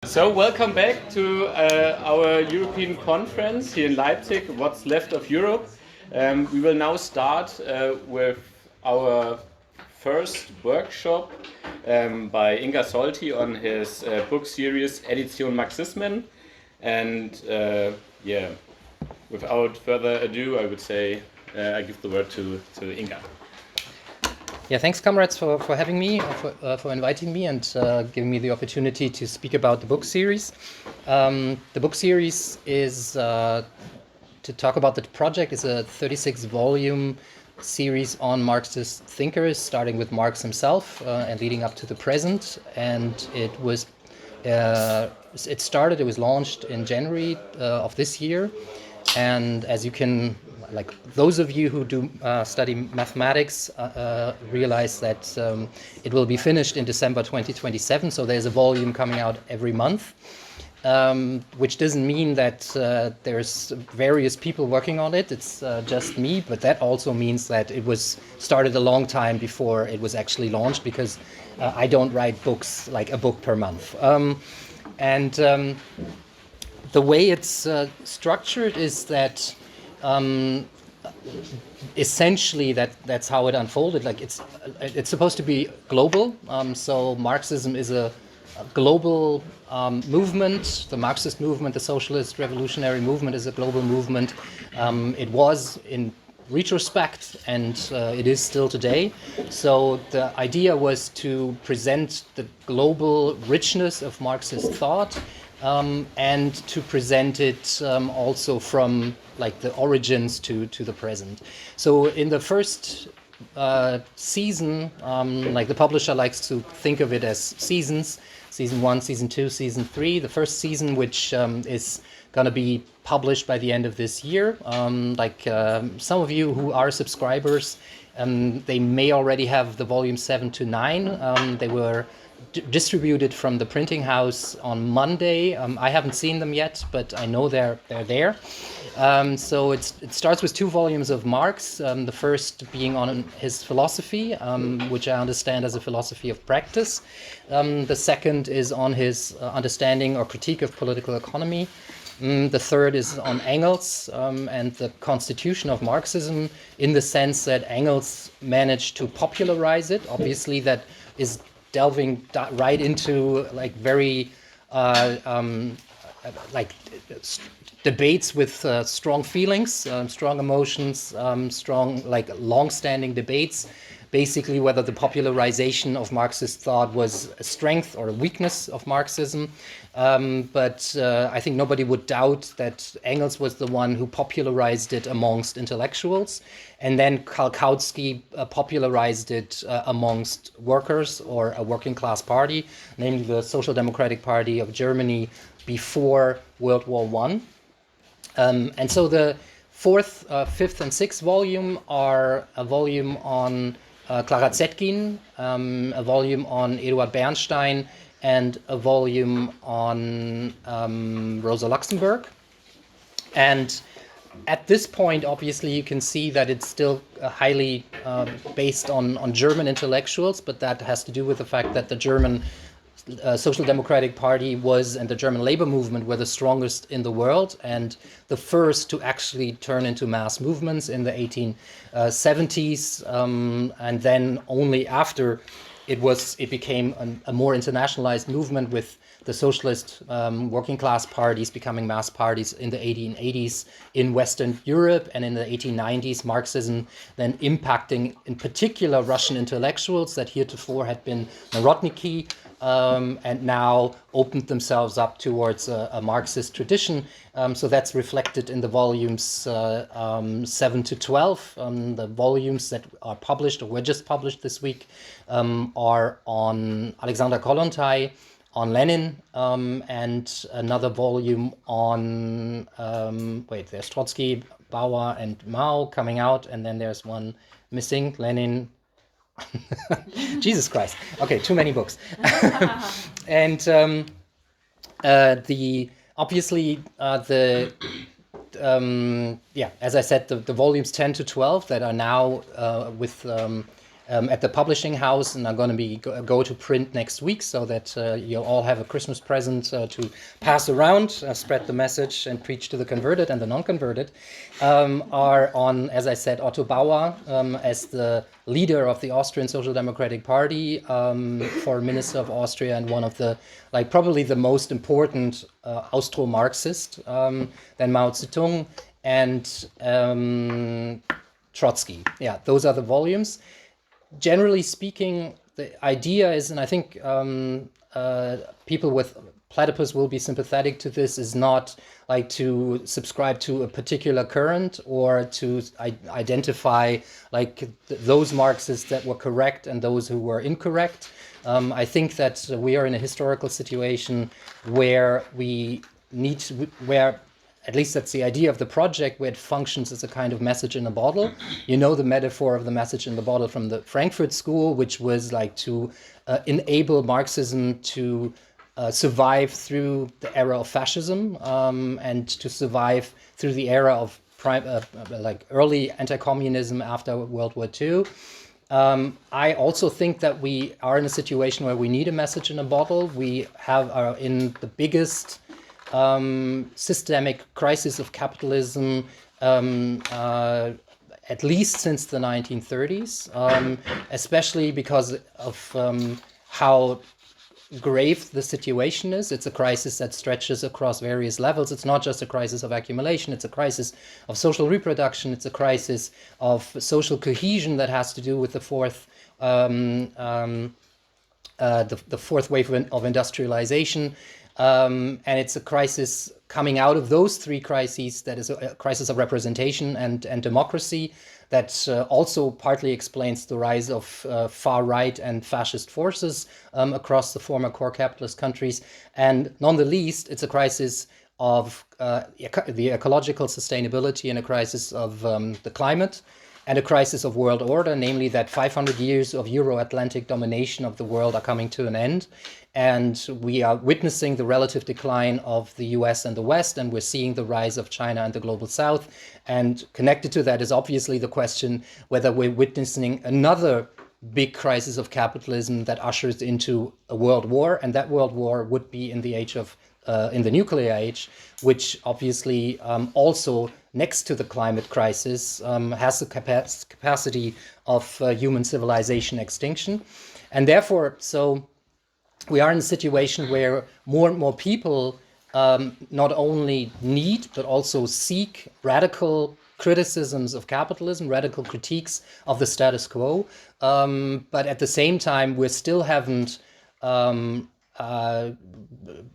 So welcome back to our European conference here in Leipzig, What's Left of Europe. We will now start with our first workshop by Ingar Solty on his book series Edition Marxismen. And without further ado, I would say I give the word to Ingar. Yeah, thanks, comrades, for having me, for inviting me and giving me the opportunity to speak about the book series. The book series is, to talk about the project, is a 36-volume series on Marxist thinkers, starting with Marx himself and leading up to the present. And it was launched in January of this year. And as you can, like those of you who do study mathematics realize that it will be finished in December 2027. So there's a volume coming out every month, which doesn't mean that there's various people working on it. It's just me, but that also means that it was started a long time before it was actually launched, because I don't write books like a book per month. The way it's structured is that essentially that's how it unfolded. Like it's supposed to be global. So Marxism is a global movement. The Marxist movement, the socialist revolutionary movement, is a global movement. It was in retrospect, and it is still today. So the idea was to present the global richness of Marxist thought, and to present it also from like the origins to the present. So in the first season, like the publisher likes to think of it as seasons: season 1, season 2, season 3. The first season, which is going to be published by the end of this year. Some of you who are subscribers, they may already have the volume 7 to 9. They were distributed from the printing house on Monday. I haven't seen them yet, but I know they're there. So it starts with 2 volumes of Marx, the first being on his philosophy, which I understand as a philosophy of practice. The second is on his understanding or critique of political economy. The third is on Engels and the constitution of Marxism, in the sense that Engels managed to popularize it. Obviously, that is delving right into like very debates with strong feelings, strong emotions, strong long-standing debates, basically whether the popularization of Marxist thought was a strength or a weakness of Marxism. But I think nobody would doubt that Engels was the one who popularized it amongst intellectuals, and then Kautsky popularized it amongst workers, or a working class party, namely the Social Democratic Party of Germany before World War I. And so the 4th, 5th, and 6th volume are a volume on Clara Zetkin, a volume on Eduard Bernstein, and a volume on Rosa Luxemburg. And at this point, obviously, you can see that it's still highly based on German intellectuals, but that has to do with the fact that the German Social Democratic Party and the German labor movement were the strongest in the world, and the first to actually turn into mass movements in the 1870s, and then only after it became a more internationalized movement, with the socialist working class parties becoming mass parties in the 1880s in Western Europe, and in the 1890s Marxism then impacting in particular Russian intellectuals that heretofore had been Narodniki, and now opened themselves up towards a Marxist tradition. So that's reflected in the volumes 7 to 12. The volumes that are published, or were just published this week, are on Alexander Kollontai, on Lenin, and another volume on, there's Trotsky, Bauer, and Mao coming out, and then there's one missing, Lenin. Jesus Christ. Okay, too many books. And as I said, the volumes 10 to 12 that are now with at the publishing house, and are going to be go to print next week, so that you'll all have a Christmas present to pass around, spread the message, and preach to the converted and the non-converted, are on, as I said, Otto Bauer as the leader of the Austrian Social Democratic Party, foreign minister of Austria, and one of the, like, probably the most important Austro-Marxist, then Mao Zedong and Trotsky. Yeah, those are the volumes. Generally speaking, the idea is, and I think people with platypus will be sympathetic to this, is not like to subscribe to a particular current or to identify like those Marxists that were correct and those who were incorrect. I think that we are in a historical situation where we need to, where at least that's the idea of the project, where it functions as a kind of message in a bottle. You know the metaphor of the message in the bottle from the Frankfurt School, which was like to enable Marxism to survive through the era of fascism, and to survive through the era of like early anti-communism after World War II. I also think that we are in a situation where we need a message in a bottle. We are in the biggest systemic crisis of capitalism, at least since the 1930s, especially because of how grave the situation is. It's a crisis that stretches across various levels. It's not just a crisis of accumulation, it's a crisis of social reproduction, it's a crisis of social cohesion that has to do with the fourth wave of industrialization. And it's a crisis coming out of those three crises, that is a crisis of representation and democracy, that also partly explains the rise of far-right and fascist forces across the former core capitalist countries. And none the least, it's a crisis of the ecological sustainability and a crisis of the climate, and a crisis of world order, namely that 500 years of Euro-Atlantic domination of the world are coming to an end. And we are witnessing the relative decline of the US and the West, and we're seeing the rise of China and the global South. And connected to that is obviously the question whether we're witnessing another big crisis of capitalism that ushers into a world war, and that world war would be in the age of in the nuclear age, which obviously also, next to the climate crisis, has the capacity of human civilization extinction. And therefore, so we are in a situation where more and more people not only need, but also seek radical criticisms of capitalism, radical critiques of the status quo. But at the same time, we still haven't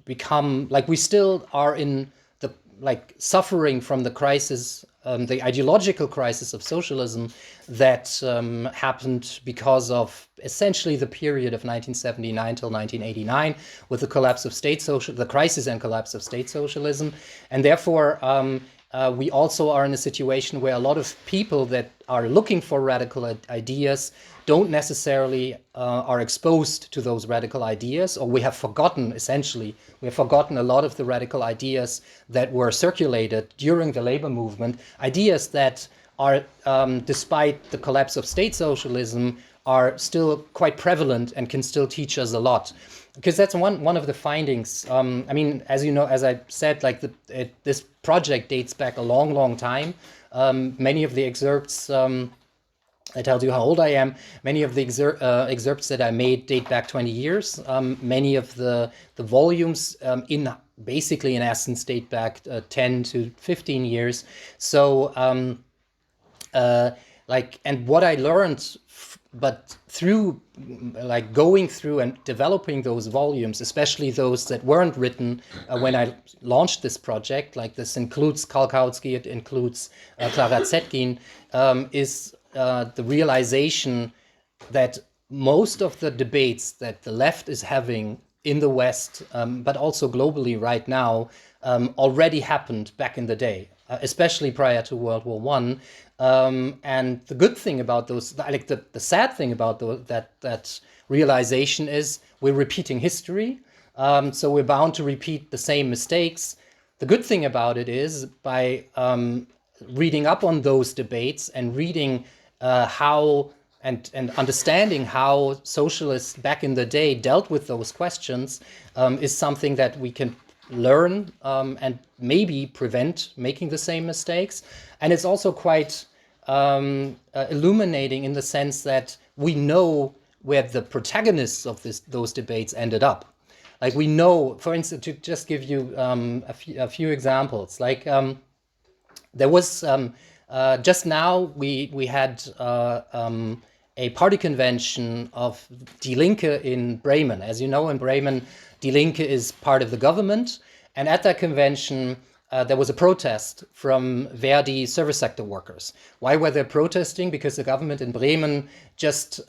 become, like, we still are in the, like, suffering from the crisis, the ideological crisis of socialism that happened because of essentially the period of 1979 till 1989, with the collapse of the crisis and collapse of state socialism. And therefore, we also are in a situation where a lot of people that are looking for radical ideas don't necessarily are exposed to those radical ideas, or we have forgotten a lot of the radical ideas that were circulated during the labor movement, ideas that are, despite the collapse of state socialism, are still quite prevalent and can still teach us a lot. Because that's one of the findings. I mean, as you know, as I said, like this project dates back a long time. Many of the excerpts, I tells you how old I am. Many of the excerpts that I made date back 20 years. Many of the volumes, in essence, date back 10 to 15 years. So, and what I learned, but through like going through and developing those volumes, especially those that weren't written when I launched this project, like this includes Karl Kautsky, it includes Clara Zetkin, is the realization that most of the debates that the left is having in the West, but also globally right now, already happened back in the day, especially prior to World War I. And the good thing about those, like the sad thing about that realization is we're repeating history. So we're bound to repeat the same mistakes. The good thing about it is by reading up on those debates and reading how and understanding how socialists back in the day dealt with those questions is something that we can learn and maybe prevent making the same mistakes. And it's also quite illuminating in the sense that we know where the protagonists of those debates ended up. Like we know, for instance, to just give you a few examples, like there was just now we had a party convention of Die Linke in Bremen. As you know, in Bremen, Die Linke is part of the government, and at that convention there was a protest from Verdi service sector workers. Why were they protesting? Because the government in Bremen just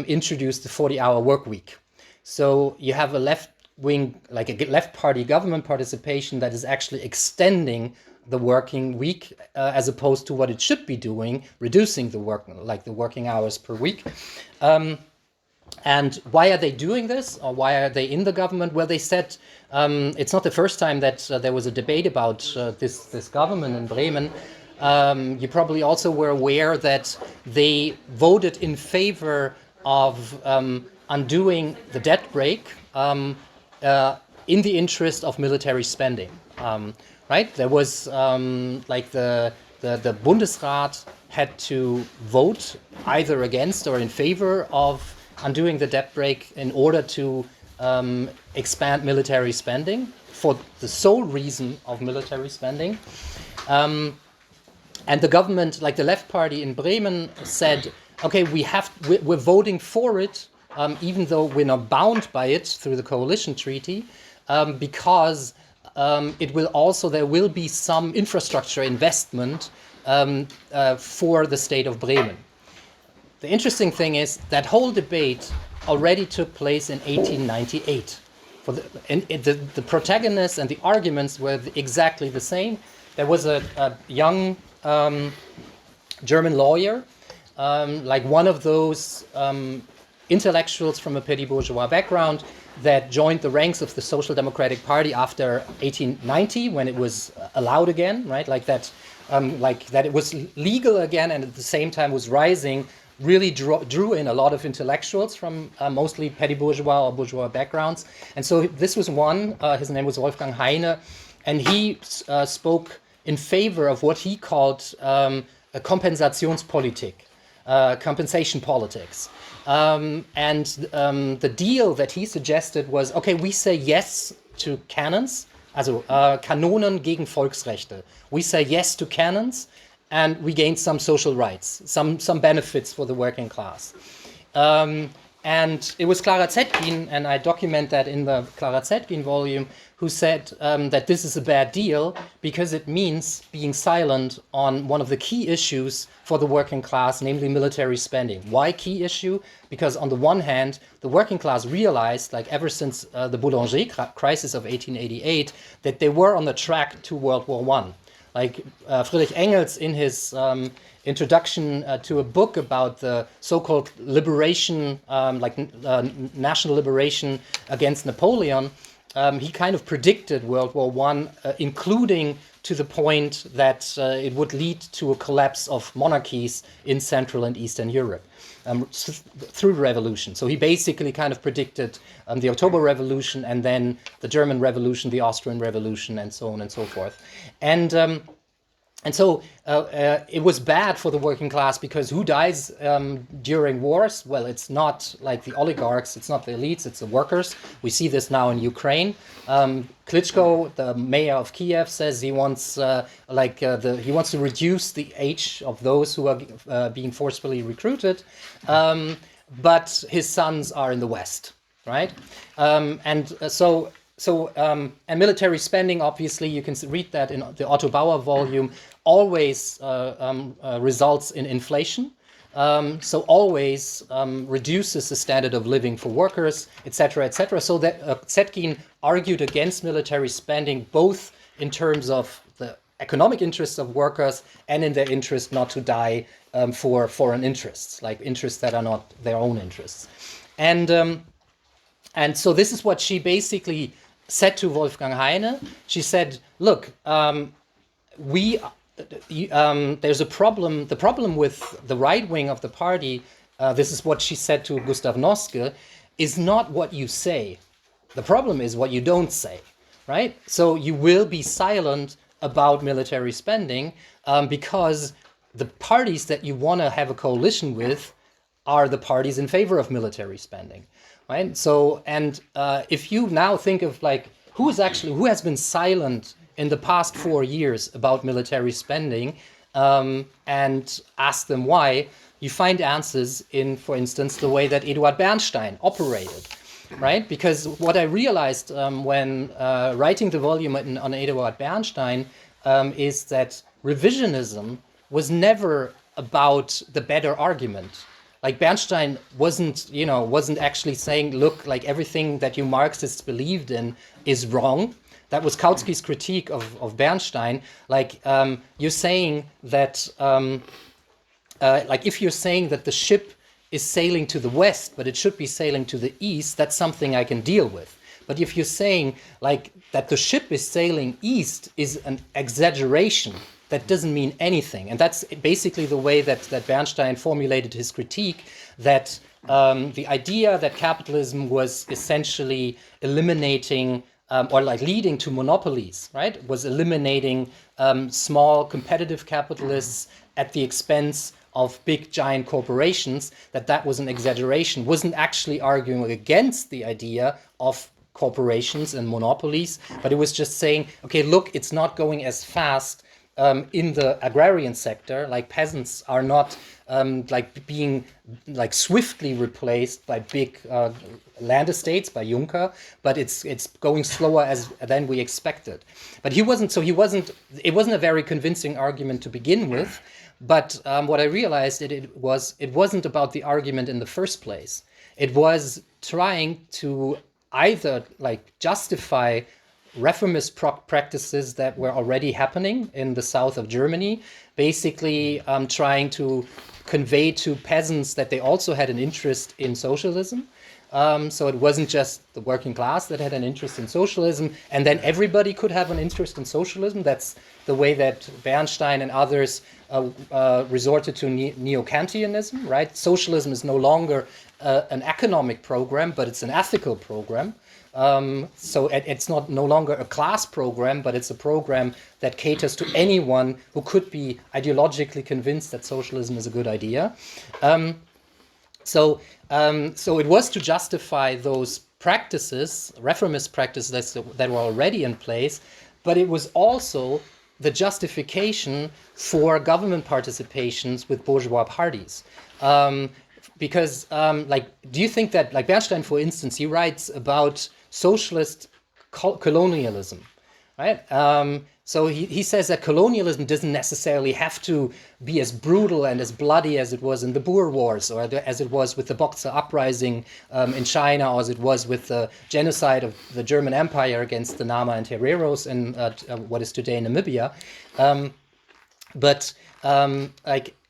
introduced the 40-hour work week. So you have a left-wing, like a left-party government participation that is actually extending the working week as opposed to what it should be doing, reducing the working hours per week. And why are they doing this, or why are they in the government? Well, they said it's not the first time that there was a debate about this government in Bremen. You probably also were aware that they voted in favor of undoing the debt brake in the interest of military spending. Right? There was like the Bundesrat had to vote either against or in favor of undoing the debt brake in order to expand military spending for the sole reason of military spending. And the government, like the left party in Bremen, said, okay, we're voting for it, even though we're not bound by it through the coalition treaty, because there will be some infrastructure investment for the state of Bremen. The interesting thing is that whole debate already took place in 1898. The protagonists and the arguments were exactly the same. There was a young German lawyer, like one of those intellectuals from a petty bourgeois background that joined the ranks of the Social Democratic Party after 1890 when it was allowed again, right? Like that it was legal again, and at the same time was rising. Really drew in a lot of intellectuals from mostly petty bourgeois or bourgeois backgrounds. And so this was one, his name was Wolfgang Heine, and he spoke in favor of what he called a Kompensationspolitik, compensation politics. And the deal that he suggested was, okay, we say yes to cannons, also Kanonen gegen Volksrechte. We say yes to cannons, and we gained some social rights, some benefits for the working class. And it was Clara Zetkin, and I document that in the Clara Zetkin volume, who said that this is a bad deal because it means being silent on one of the key issues for the working class, namely military spending. Why key issue? Because on the one hand, the working class realized, like ever since the Boulanger crisis of 1888, that they were on the track to World War I. Like Friedrich Engels in his introduction to a book about the so-called liberation, national liberation against Napoleon, he kind of predicted World War I, including to the point that it would lead to a collapse of monarchies in Central and Eastern Europe through the revolution. So he basically kind of predicted the October Revolution and then the German Revolution, the Austrian Revolution, and so on and so forth. And so it was bad for the working class because who dies during wars? Well, it's not like the oligarchs, it's not the elites, it's the workers. We see this now in Ukraine. Klitschko, the mayor of Kiev, says he wants he wants to reduce the age of those who are being forcefully recruited, but his sons are in the West, right? And military spending, obviously, you can read that in the Otto Bauer volume, always results in inflation. So always reduces the standard of living for workers, etc., etc. So that Zetkin argued against military spending, both in terms of the economic interests of workers and in their interest not to die for foreign interests, like interests that are not their own interests. And so this is what she basically said to Wolfgang Heine. She said, look, there's a problem. The problem with the right wing of the party this is what she said to Gustav Noske, is not what you say. The problem is what you don't say, right? So you will be silent about military spending because the parties that you want to have a coalition with are the parties in favor of military spending, right? So, and if you now think of like who has been silent in the past 4 years about military spending, and ask them why, you find answers in, for instance, the way that Eduard Bernstein operated, right? Because what I realized when writing the volume on Eduard Bernstein is that revisionism was never about the better argument. Like Bernstein wasn't actually saying, look, like everything that you Marxists believed in is wrong. That was Kautsky's critique of Bernstein. Like you're saying that, like if you're saying that the ship is sailing to the west, but it should be sailing to the east, that's something I can deal with. But if you're saying like that the ship is sailing east is an exaggeration, that doesn't mean anything. And that's basically the way that Bernstein formulated his critique, that the idea that capitalism was essentially eliminating or like leading to monopolies, right? Was eliminating small competitive capitalists at the expense of big giant corporations, that was an exaggeration, wasn't actually arguing against the idea of corporations and monopolies, but it was just saying, okay, look, it's not going as fast in the agrarian sector, like peasants are not like being like swiftly replaced by big land estates, by Juncker, but it's going slower than we expected. But it wasn't a very convincing argument to begin with. But what I realized it wasn't about the argument in the first place. It was trying to either like justify reformist practices that were already happening in the south of Germany, basically trying to convey to peasants that they also had an interest in socialism. So it wasn't just the working class that had an interest in socialism, and then everybody could have an interest in socialism. That's the way that Bernstein and others resorted to neo-Kantianism, right? Socialism is no longer an economic program, but it's an ethical program. So it's no longer a class program, but it's a program that caters to anyone who could be ideologically convinced that socialism is a good idea. So it was to justify those practices, reformist practices that were already in place, but it was also the justification for government participations with bourgeois parties. Because, do you think that, like Bernstein, for instance, he writes about socialist colonialism, right? So he says that colonialism doesn't necessarily have to be as brutal and as bloody as it was in the Boer Wars, or as it was with the Boxer Uprising in China, or as it was with the genocide of the German Empire against the Nama and Hereros in what is today Namibia. But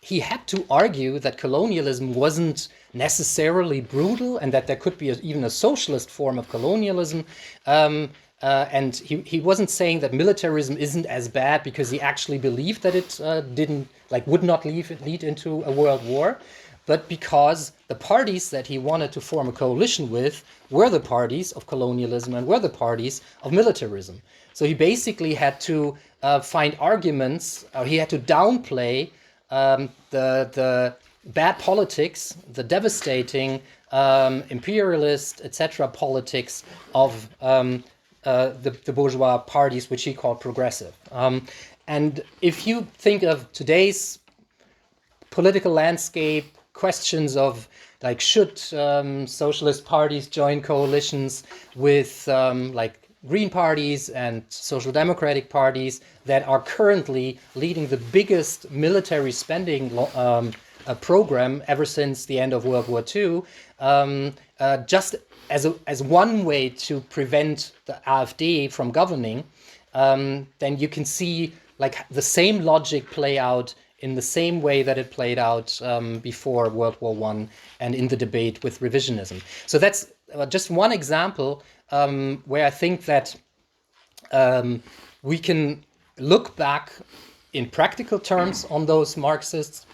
he had to argue that colonialism wasn't necessarily brutal and that there could be even a socialist form of colonialism. And he wasn't saying that militarism isn't as bad because he actually believed that it would not lead into a world war, but because the parties that he wanted to form a coalition with were the parties of colonialism and were the parties of militarism. So he basically had to find arguments, he had to downplay the bad politics, the devastating imperialist, etc. politics of the bourgeois parties, which he called progressive. And if you think of today's political landscape, questions of like should socialist parties join coalitions with green parties and social democratic parties that are currently leading the biggest military spending program ever since the end of World War II, just as one way to prevent the AfD from governing, then you can see like the same logic play out in the same way that it played out before World War I and in the debate with revisionism. So that's just one example where I think that we can look back in practical terms on those Marxists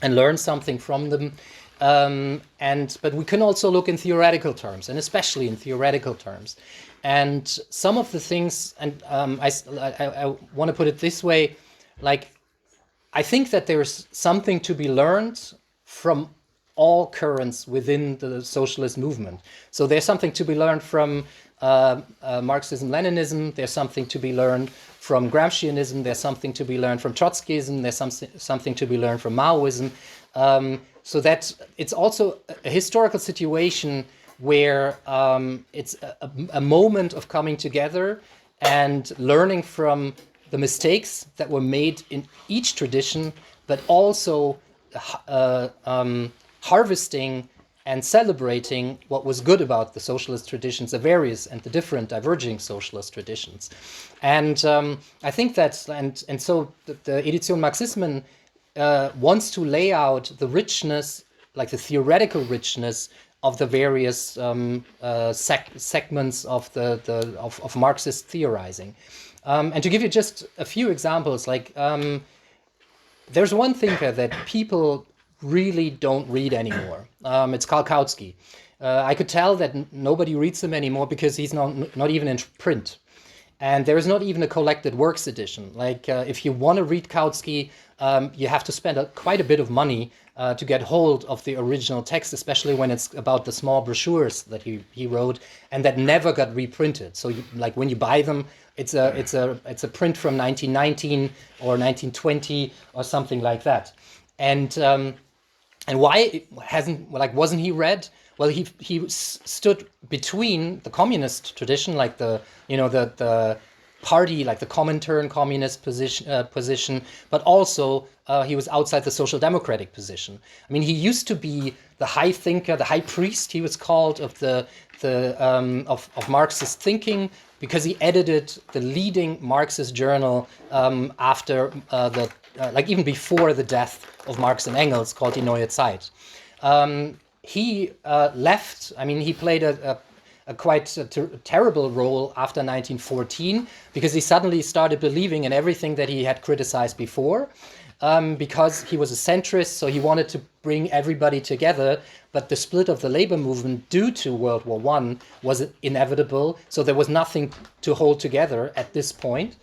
and learn something from them. But we can also look in theoretical terms, and especially in theoretical terms. And some of the things, and I want to put it this way, like, I think that there's something to be learned from all currents within the socialist movement. So there's something to be learned from Marxism, Leninism. There's something to be learned from Gramscianism. There's something to be learned from Trotskyism. There's something to be learned from Maoism. So that it's also a historical situation where it's a moment of coming together and learning from the mistakes that were made in each tradition, but also harvesting and celebrating what was good about the socialist traditions, the various and the different diverging socialist traditions. And I think that's, and so the Edition Marxismen wants to lay out the richness, like the theoretical richness of the various segments of Marxist theorizing. And to give you just a few examples, like there's one thinker that people really don't read anymore. It's Karl Kautsky. I could tell that nobody reads him anymore because he's not even in print. And there is not even a collected works edition. Like if you want to read Kautsky, you have to spend quite a bit of money to get hold of the original text, especially when it's about the small brochures that he wrote and that never got reprinted. So like when you buy them, it's a print from 1919 or 1920 or something like that. And why wasn't he read? Well, he stood between the communist tradition, like the party, like the Comintern communist position, but also he was outside the social democratic position. I mean, he used to be the high thinker, the high priest, he was called, of Marxist thinking, because he edited the leading Marxist journal after even before the death of Marx and Engels, called Die Neue Zeit. He left. I mean, he played a quite terrible role after 1914 because he suddenly started believing in everything that he had criticized before, because he was a centrist, so he wanted to bring everybody together. But the split of the labor movement due to World War I was inevitable, so there was nothing to hold together at this point.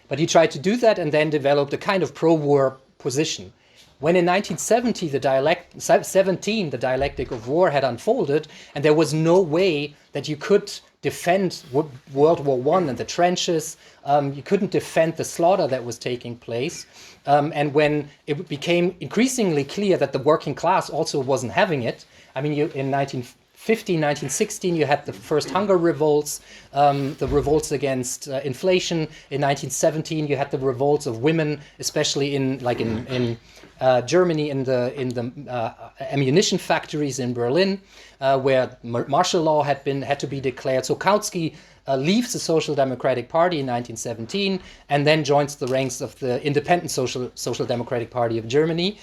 But he tried to do that and then developed a kind of pro-war position. When in 1970, the dialectic of war had unfolded, and there was no way that you could defend World War I and the trenches, you couldn't defend the slaughter that was taking place. And when it became increasingly clear that the working class also wasn't having it, I mean, in 1915, 1916, you had the first hunger revolts, the revolts against inflation. In 1917, you had the revolts of women, especially in Germany, in the ammunition factories in Berlin, where martial law had to be declared. So Kautsky leaves the Social Democratic Party in 1917 and then joins the ranks of the Independent Social Democratic Party of Germany,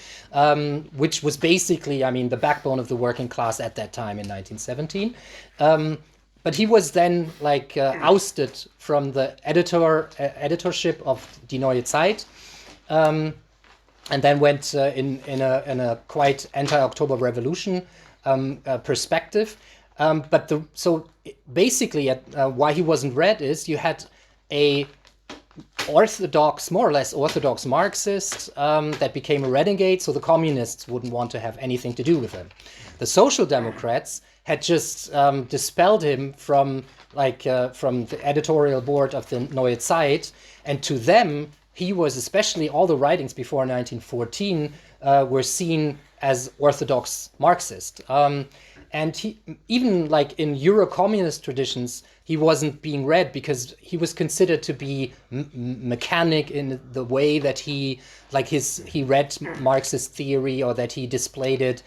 which was basically, I mean, the backbone of the working class at that time in 1917. But he was then ousted from the editorship of Die Neue Zeit, and then went in a quite anti-October Revolution perspective. So basically, why he wasn't read is you had a more or less orthodox Marxist that became a renegade, so the communists wouldn't want to have anything to do with him. The Social Democrats had just dispelled him from the editorial board of the Neue Zeit, and to them, he was, especially all the writings before 1914, were seen as orthodox Marxist. And he, even in Euro-communist traditions, he wasn't being read because he was considered to be mechanic in the way that he read Marxist theory or that he displayed it.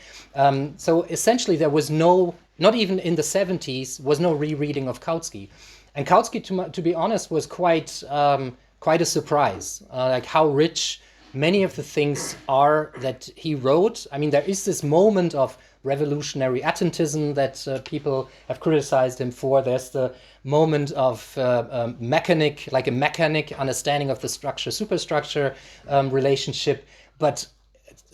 So essentially, there was not even in the 70s, was no rereading of Kautsky. And Kautsky, to be honest, was quite a surprise, how rich many of the things are that he wrote. I mean, there is this moment of revolutionary attentism that people have criticized him for. There's the moment of a mechanic understanding of the structure-superstructure relationship. But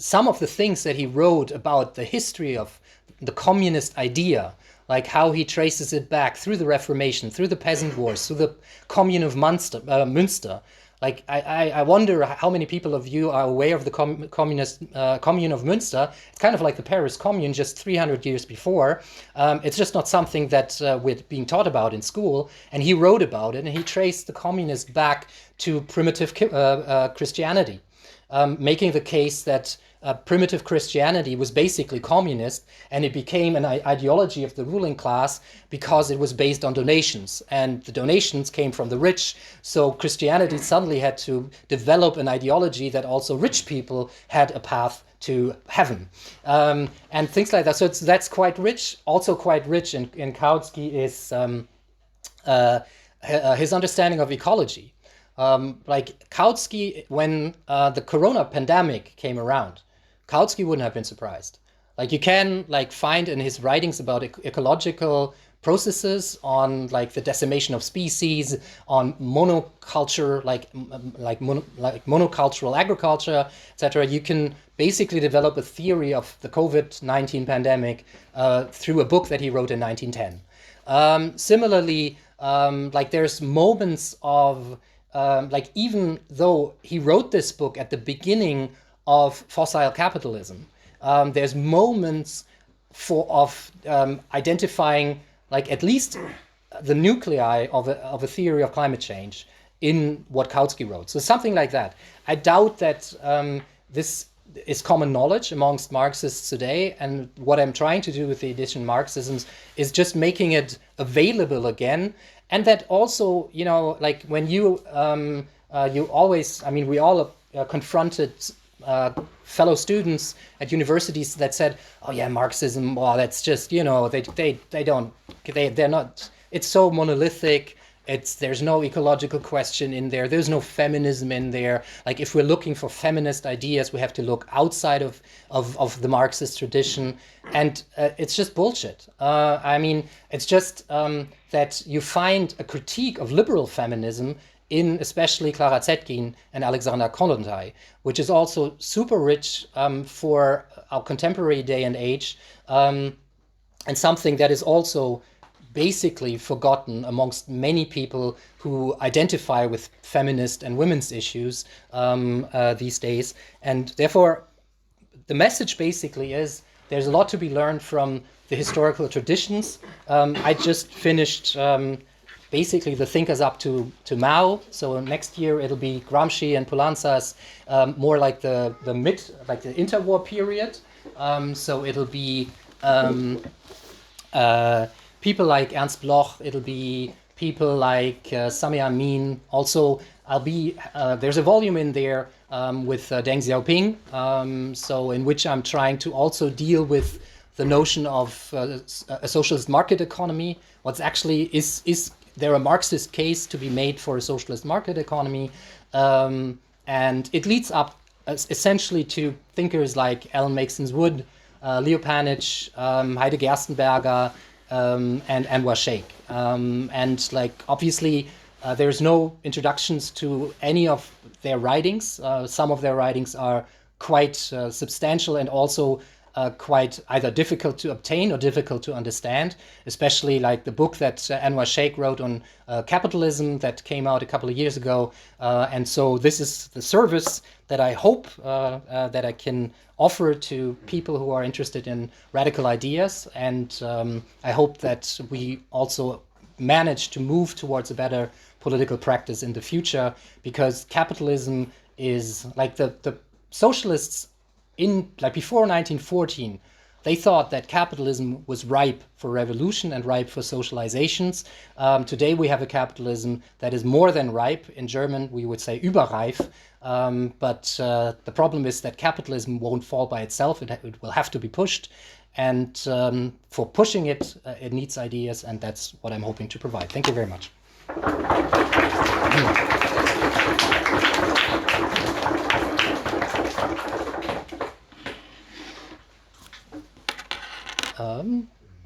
some of the things that he wrote about the history of the communist idea, like how he traces it back through the Reformation, through the Peasant Wars, through the Commune of Münster. Like I wonder how many people of you are aware of the Commune of Münster. It's kind of like the Paris Commune just 300 years before. It's just not something that we're being taught about in school. And he wrote about it, and he traced the communists back to primitive Christianity, making the case that primitive Christianity was basically communist, and it became an ideology of the ruling class because it was based on donations, and the donations came from the rich. So Christianity suddenly had to develop an ideology that also rich people had a path to heaven, and things like that. So that's quite rich. Also quite rich in Kautsky is his understanding of ecology. Like Kautsky, when the corona pandemic came around, Kautsky wouldn't have been surprised. Like you can like find in his writings about ecological processes, on like the decimation of species, on monoculture, like monocultural agriculture, etc. You can basically develop a theory of the COVID-19 pandemic through a book that he wrote in 1910. Similarly, like there's moments of like even though he wrote this book at the beginning of fossil capitalism, there's moments of identifying like at least the nuclei of a theory of climate change in what Kautsky wrote. So something like that. I doubt that this is common knowledge amongst Marxists today, and what I'm trying to do with the Edition Marxisms is just making it available again. And that also, you know, like when you always, I mean, we all confronted fellow students at universities that said, "Oh yeah, Marxism, well, that's just, you know, they're not. It's so monolithic. There's no ecological question in there. There's no feminism in there. Like if we're looking for feminist ideas, we have to look outside of the Marxist tradition, and it's just bullshit. I mean, it's just that you find a critique of liberal feminism in especially Clara Zetkin and Alexandra Kollontai, which is also super rich for our contemporary day and age, and something that is also basically forgotten amongst many people who identify with feminist and women's issues these days. And therefore, the message basically is there's a lot to be learned from the historical traditions. I just finished basically the thinkers up to Mao. So next year it'll be Gramsci and Poulantzas, more like the interwar period. So it'll be people like Ernst Bloch. It'll be people like Sami Amin. Also, there's a volume in there with Deng Xiaoping. So in which I'm trying to also deal with the notion of a socialist market economy. What's actually is there a Marxist case to be made for a socialist market economy? And it leads up essentially to thinkers like Alan Makesons-Wood, Leo Panitch, Heide Gerstenberger, and Anwar Sheikh. And like obviously there's no introductions to any of their writings. Some of their writings are quite substantial and also quite either difficult to obtain or difficult to understand, especially like the book that Anwar Sheikh wrote on capitalism that came out a couple of years ago. And so this is the service that I hope that I can offer to people who are interested in radical ideas. And I hope that we also manage to move towards a better political practice in the future, because capitalism is like the socialists before 1914, they thought that capitalism was ripe for revolution and ripe for socializations. Today we have a capitalism that is more than ripe. In German, we would say überreif. But the problem is that capitalism won't fall by itself. It will have to be pushed. And for pushing it, it needs ideas. And that's what I'm hoping to provide. Thank you very much.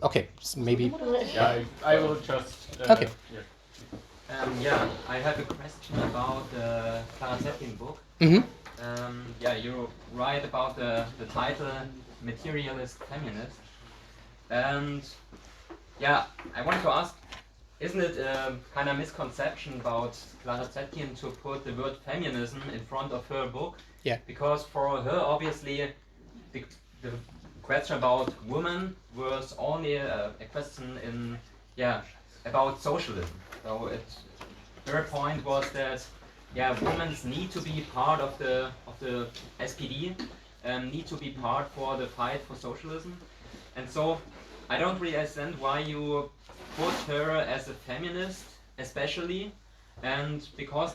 Okay, so maybe. Yeah, I will just. Okay. Yeah. I have a question about the Clara Zetkin book. Mm-hmm. Yeah, you're right about the title Materialist Feminist. And yeah, I want to ask, isn't it a kind of misconception about Clara Zetkin to put the word feminism in front of her book? Yeah. Because for her, obviously, the question about women was only a question in, yeah, about socialism. So her point was that, yeah, women need to be part of the SPD, need to be part for the fight for socialism, and so I don't really understand why you put her as a feminist, especially, and because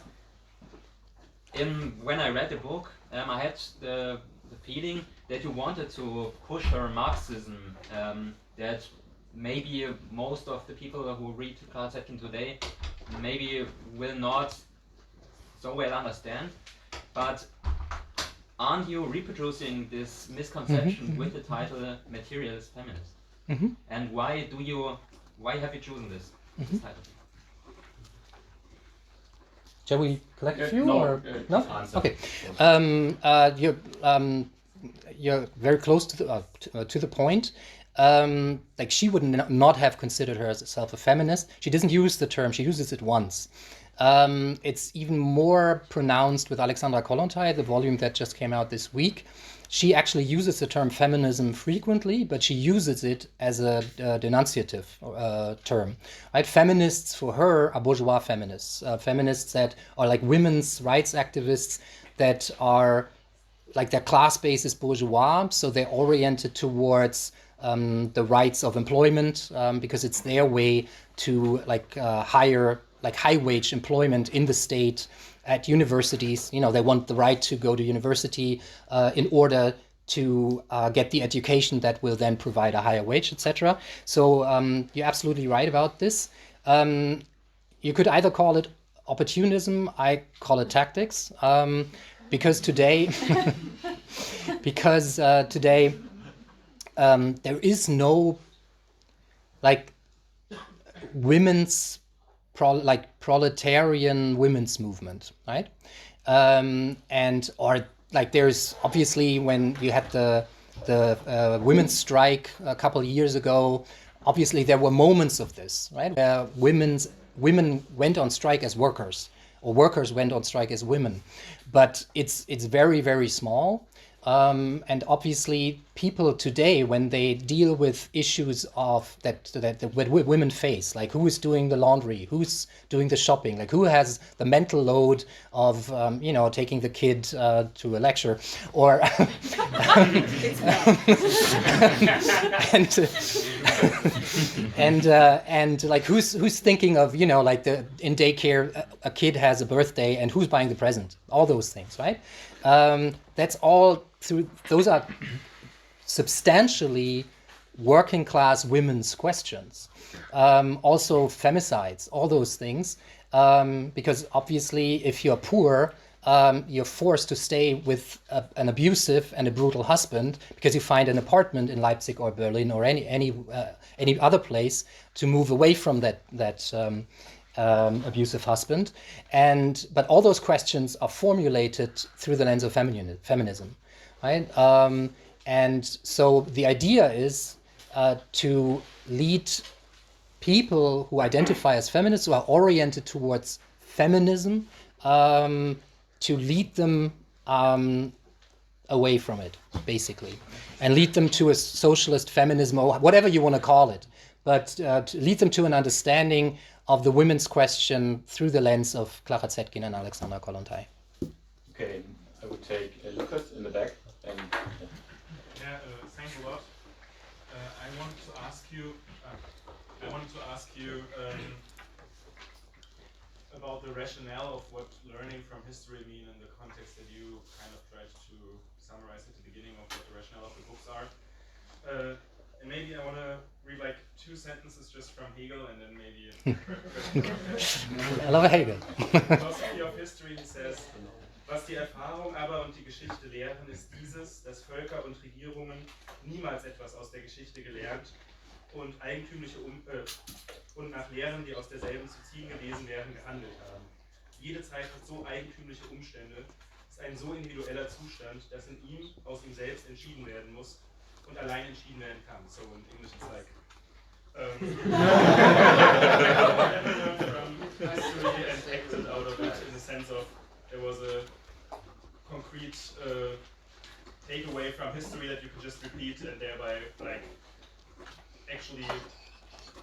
when I read the book, I had the feeling that you wanted to push her Marxism, that maybe most of the people who read Clara Zetkin today maybe will not so well understand, but aren't you reproducing this misconception with the title Materialist Feminist? And why have you chosen this title? Shall we collect a few? No, or no? answer. Okay. You're very close to the point. Like she would not have considered herself a feminist. She doesn't use the term. She uses it once. It's even more pronounced with Alexandra Kollontai, the volume that just came out this week. She actually uses the term feminism frequently, but she uses it as a denunciative term. Right? Feminists for her are bourgeois feminists, feminists that are like women's rights activists that are like their class base is bourgeois, so they're oriented towards the rights of employment because it's their way to high wage employment in the state at universities. You know, they want the right to go to university in order to get the education that will then provide a higher wage, etc. So you're absolutely right about this. You could either call it opportunism, I call it tactics, because today, there is no like women's proletarian women's movement, right? And or like there's obviously when you had the women's strike a couple of years ago, obviously there were moments of this, right? Where women went on strike as workers, or workers went on strike as women, but it's very, very small. And obviously, people today, when they deal with issues of that women face, like who is doing the laundry, who's doing the shopping, like who has the mental load of taking the kid to a lecture, or and like who's thinking of like in daycare a kid has a birthday and who's buying the present, all those things, right? That's all those are substantially working class women's questions. Also femicides, all those things, because obviously if you're poor, you're forced to stay with an abusive and a brutal husband because you find an apartment in Leipzig or Berlin or any other place to move away from that abusive husband. But all those questions are formulated through the lens of feminism, right? And so the idea is to lead people who identify as feminists, who are oriented towards feminism, to lead them away from it, basically, and lead them to a socialist feminism, or whatever you want to call it, but to lead them to an understanding of the women's question through the lens of Clara Zetkin and Alexandra Kollontai. Okay, I would take Lucas in the back. And thanks a lot. I wanted to ask you about the rationale of what learning from history mean in the context that you kind of tried to summarize at the beginning of what the rationale of the books are. And maybe I want to read like 2 sentences just from Hegel and then maybe I love Hegel. Philosophy of History, he says, was die Erfahrung aber und die Geschichte lehren, ist dieses, dass Völker und Regierungen niemals etwas aus der Geschichte gelernt und und nach Lehren, die aus derselben zu ziehen gewesen wären, gehandelt haben. Jede Zeit hat so eigentümliche Umstände, dass ist ein so individueller Zustand, dass in ihm aus ihm selbst entschieden werden muss und allein entschieden werden kann. So in English it's like from history and acted out of it in the sense of there was a concrete takeaway from history that you could just repeat and thereby like actually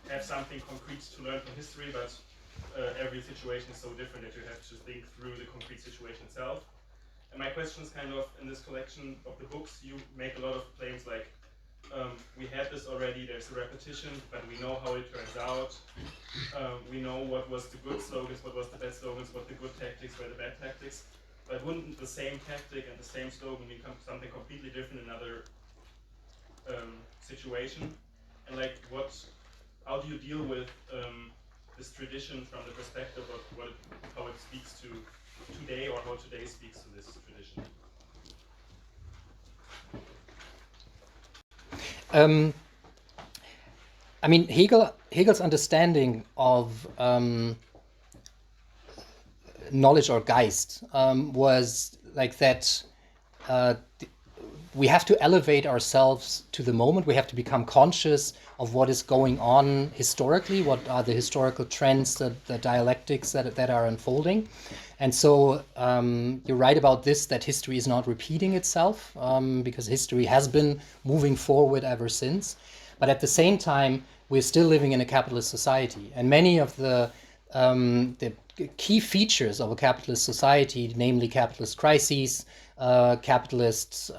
have something concrete to learn from history, but every situation is so different that you have to think through the concrete situation itself. And my question is kind of, in this collection of the books, you make a lot of claims like, we had this already, there's a repetition, but we know how it turns out. We know what was the good slogans, what was the bad slogans, what the good tactics were the bad tactics. But wouldn't the same tactic and the same slogan become something completely different in another situation? And like, how do you deal with this tradition from the perspective of how it speaks to today, or how today speaks to this tradition? I mean, Hegel's understanding of knowledge or Geist was like that. We have to elevate ourselves to the moment. We have to become conscious of what is going on historically, what are the historical trends, the dialectics that are unfolding. And so you're right about this, that history is not repeating itself, because history has been moving forward ever since. But at the same time, we're still living in a capitalist society. And many of the key features of a capitalist society, namely capitalist crises, capitalists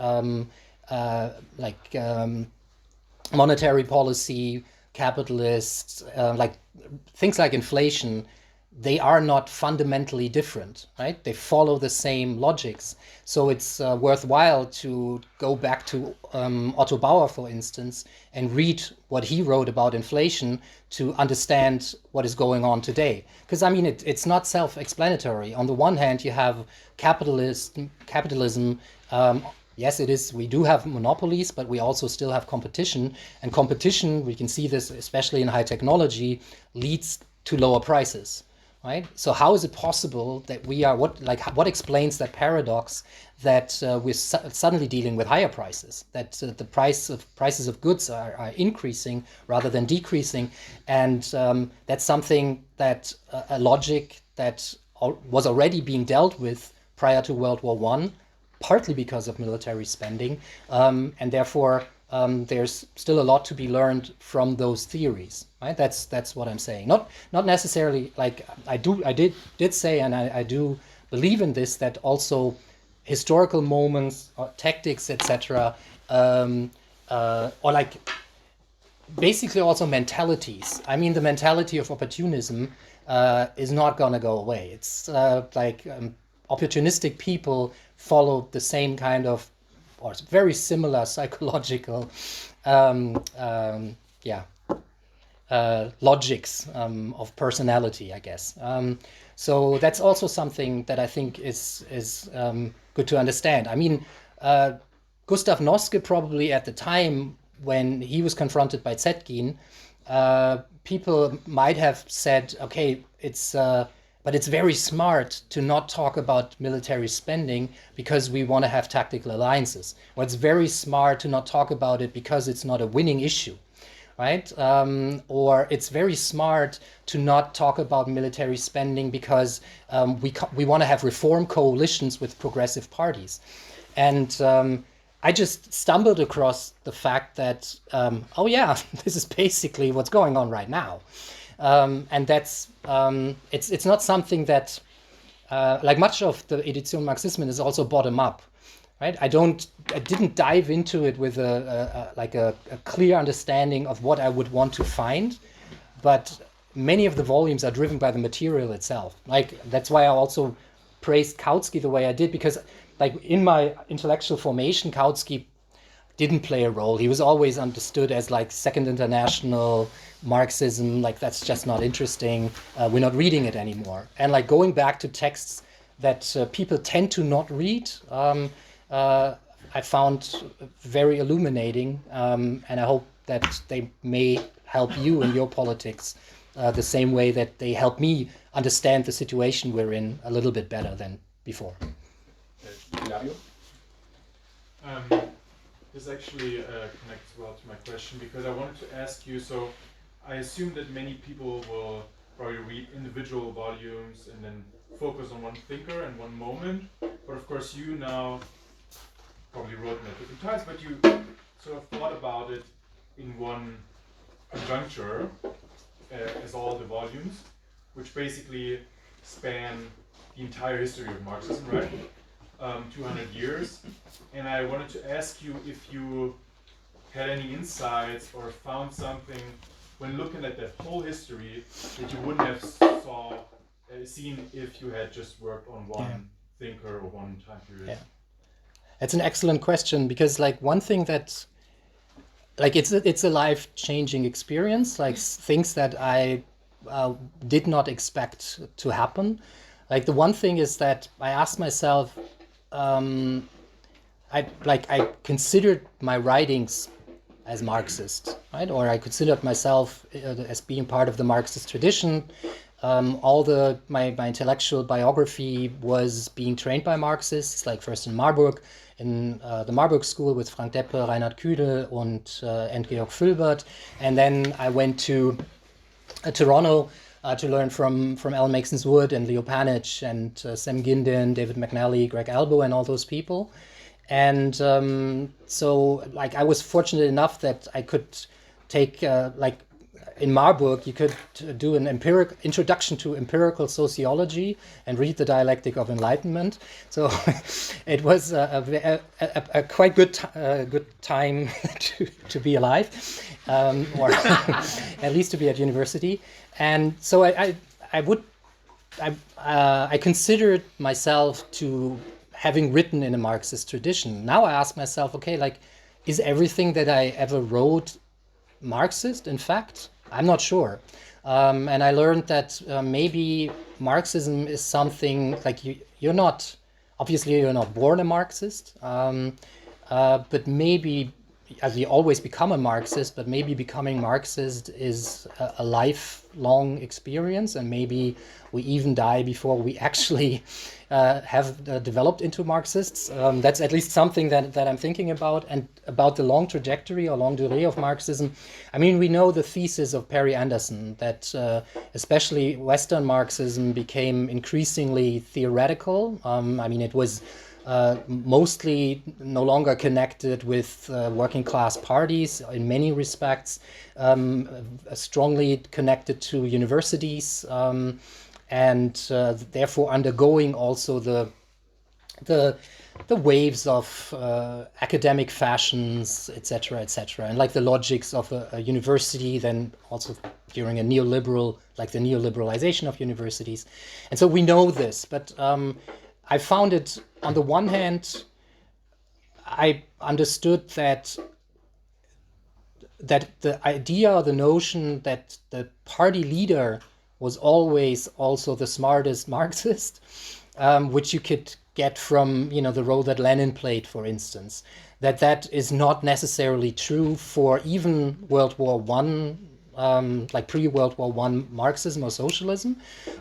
monetary policy, capitalists, like things like inflation, they are not fundamentally different, right? They follow the same logics. So it's worthwhile to go back to Otto Bauer, for instance, and read what he wrote about inflation to understand what is going on today. Because, I mean, it's not self-explanatory. On the one hand, you have capitalism. Yes, it is. We do have monopolies, but we also still have competition. And competition, we can see this especially in high technology, leads to lower prices. Right? So how is it possible that we are what explains that paradox that we're suddenly dealing with higher prices, that the prices of goods are increasing rather than decreasing, and that's something that a logic that was already being dealt with prior to World War I, partly because of military spending, and therefore there's still a lot to be learned from those theories, right? That's what I'm saying. Not necessarily like I did say, and I do believe in this, that also historical moments, or tactics, etc., or like basically also mentalities. I mean, the mentality of opportunism is not gonna go away. It's opportunistic people follow the same kind of, or very similar psychological logics of personality, I guess. So that's also something that I think is good to understand. I mean, Gustav Noske probably at the time when he was confronted by Zetkin, people might have said, okay, but it's very smart to not talk about military spending because we want to have tactical alliances. Or it's very smart to not talk about it because it's not a winning issue, right? Or it's very smart to not talk about military spending because we want to have reform coalitions with progressive parties. And I just stumbled across the fact that, oh yeah, this is basically what's going on right now. And that's it's not something that like much of the Edition Marxismen is also bottom up, right? I didn't dive into it with a clear understanding of what I would want to find, but many of the volumes are driven by the material itself. Like that's why I also praised Kautsky the way I did, because like in my intellectual formation, Kautsky didn't play a role. He was always understood as like Second International Marxism, like that's just not interesting. We're not reading it anymore. And like going back to texts that people tend to not read, I found very illuminating, and I hope that they may help you in your politics the same way that they help me understand the situation we're in a little bit better than before. Ilario? This actually connects well to my question, because I wanted to ask you, so I assume that many people will probably read individual volumes and then focus on one thinker and one moment, but of course you now probably wrote them at different times, but you sort of thought about it in one conjuncture as all the volumes, which basically span the entire history of Marxism, right? 200 years. And I wanted to ask you if you had any insights or found something when looking at that whole history that you wouldn't have seen if you had just worked on one thinker or one time period. Yeah. That's an excellent question, because like one thing that like it's a life-changing experience, like things that I did not expect to happen. Like the one thing is that I asked myself, I considered my writings as Marxist, right? Or I considered myself as being part of the Marxist tradition. My intellectual biography was being trained by Marxists, like first in Marburg, in the Marburg School with Frank Deppe, Reinhard Kühne and Georg Fülbert. And then I went to Toronto to learn from Alan Makes-Wood and Leo Panitch and Sam Ginden, David McNally, Greg Albo, and all those people. And so like I was fortunate enough that I could take like in Marburg you could do an introduction to empirical sociology and read the Dialectic of Enlightenment. So it was a quite good time to be alive, or at least to be at university. And so I considered myself to having written in a Marxist tradition. Now I ask myself, okay, like, is everything that I ever wrote Marxist? In fact, I'm not sure. And I learned that maybe Marxism is something like you're not born a Marxist, but maybe as you always become a Marxist, but maybe becoming Marxist is a lifelong experience, and maybe we even die before we actually have developed into Marxists. That's at least something that I'm thinking about. And about the long trajectory or longue durée of Marxism, I mean, we know the thesis of Perry Anderson that especially Western Marxism became increasingly theoretical. I mean, it was mostly no longer connected with working class parties in many respects, strongly connected to universities, and therefore undergoing also the waves of academic fashions, etc., etc., and like the logics of a university, then also during a neoliberal, like the neoliberalization of universities. And so we know this, but I found it, on the one hand, I understood that the idea or the notion that the party leader was always also the smartest Marxist, which you could get from, the role that Lenin played, for instance, that is not necessarily true for even World War I, like pre-World War I Marxism or socialism,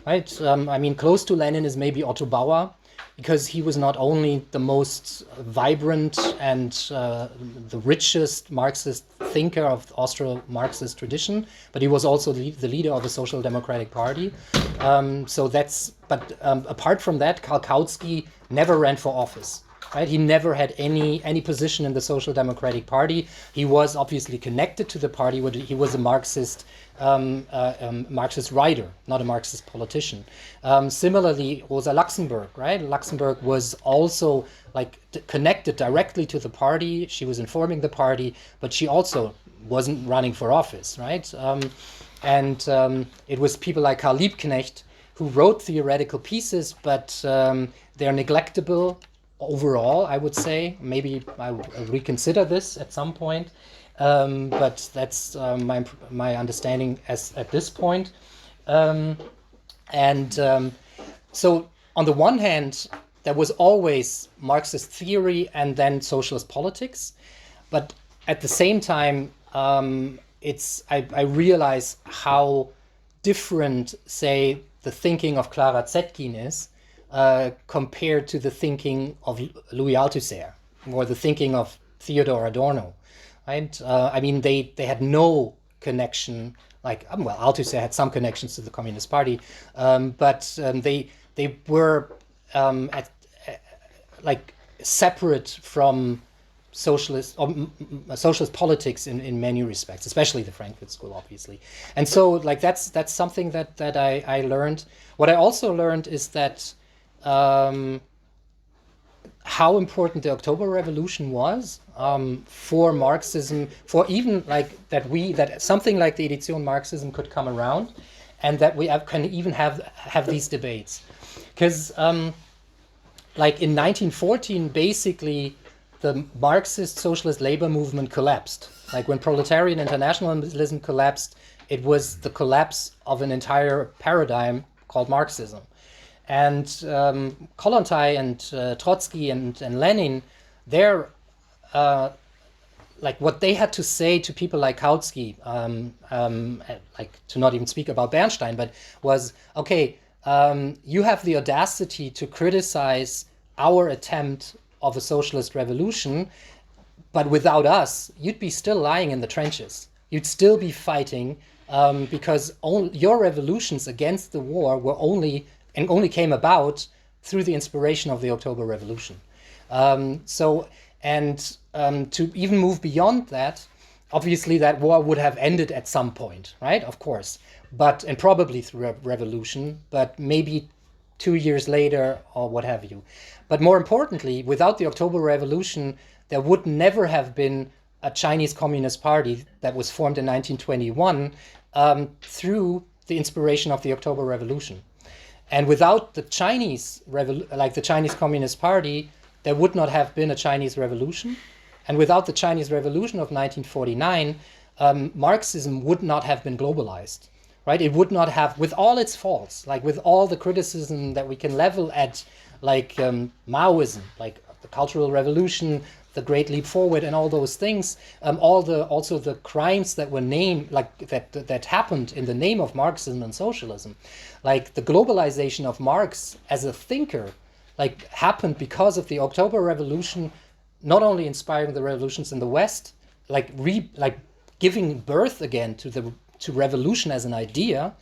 right? I mean, close to Lenin is maybe Otto Bauer, because he was not only the most vibrant and the richest Marxist thinker of the Austro-Marxist tradition, but he was also the leader of the Social Democratic Party. But apart from that, Karl Kautsky never ran for office. Right? He never had any position in the Social Democratic Party. He was obviously connected to the party. He was a Marxist writer, not a Marxist politician. Similarly, Rosa Luxemburg, right? Luxemburg was also connected directly to the party. She was informing the party, but she also wasn't running for office, right? It was people like Karl Liebknecht who wrote theoretical pieces, but they're neglectable. Overall, I would say, maybe I'll reconsider this at some point, but that's my understanding at this point. So on the one hand, there was always Marxist theory and then socialist politics, but at the same time, I realize how different, say, the thinking of Clara Zetkin is compared to the thinking of Louis Althusser or the thinking of Theodor Adorno, right? I mean, they had no connection. Like, well, Althusser had some connections to the Communist Party, but they were like separate from socialist politics in many respects, especially the Frankfurt School, obviously. And so, like, that's something that I learned. What I also learned is that how important the October Revolution was for Marxism, for even like that something like the Edition Marxism could come around, and that we can even have these debates, because like in 1914, basically the Marxist socialist labor movement collapsed. Like when proletarian internationalism collapsed, it was the collapse of an entire paradigm called Marxism. And Kollontai and Trotsky and Lenin, they're like what they had to say to people like Kautsky, like to not even speak about Bernstein, but was, okay, you have the audacity to criticize our attempt of a socialist revolution, but without us, you'd be still lying in the trenches. You'd still be fighting because your revolutions against the war were only came about through the inspiration of the October Revolution. To even move beyond that, obviously that war would have ended at some point, right? Of course, and probably through a revolution, but maybe 2 years later or what have you. But more importantly, without the October Revolution, there would never have been a Chinese Communist Party that was formed in 1921 through the inspiration of the October Revolution. And without the Chinese Communist Party, there would not have been a Chinese Revolution. And without the Chinese Revolution of 1949, Marxism would not have been globalized, right? It would not have, with all its faults, like with all the criticism that we can level at, like Maoism, like the Cultural Revolution, the Great Leap Forward, and all those things, also the crimes that were named, like that happened in the name of Marxism and socialism, like the globalization of Marx as a thinker, like happened because of the October Revolution, not only inspiring the revolutions in the West, like giving birth again to revolution as an idea,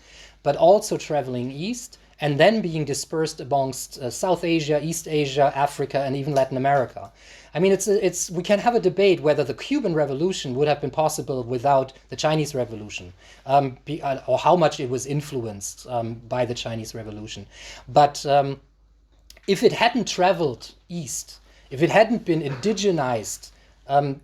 but also traveling east and then being dispersed amongst South Asia, East Asia, Africa, and even Latin America. I mean, we can have a debate whether the Cuban Revolution would have been possible without the Chinese Revolution, or how much it was influenced by the Chinese Revolution. But if it hadn't traveled east, if it hadn't been indigenized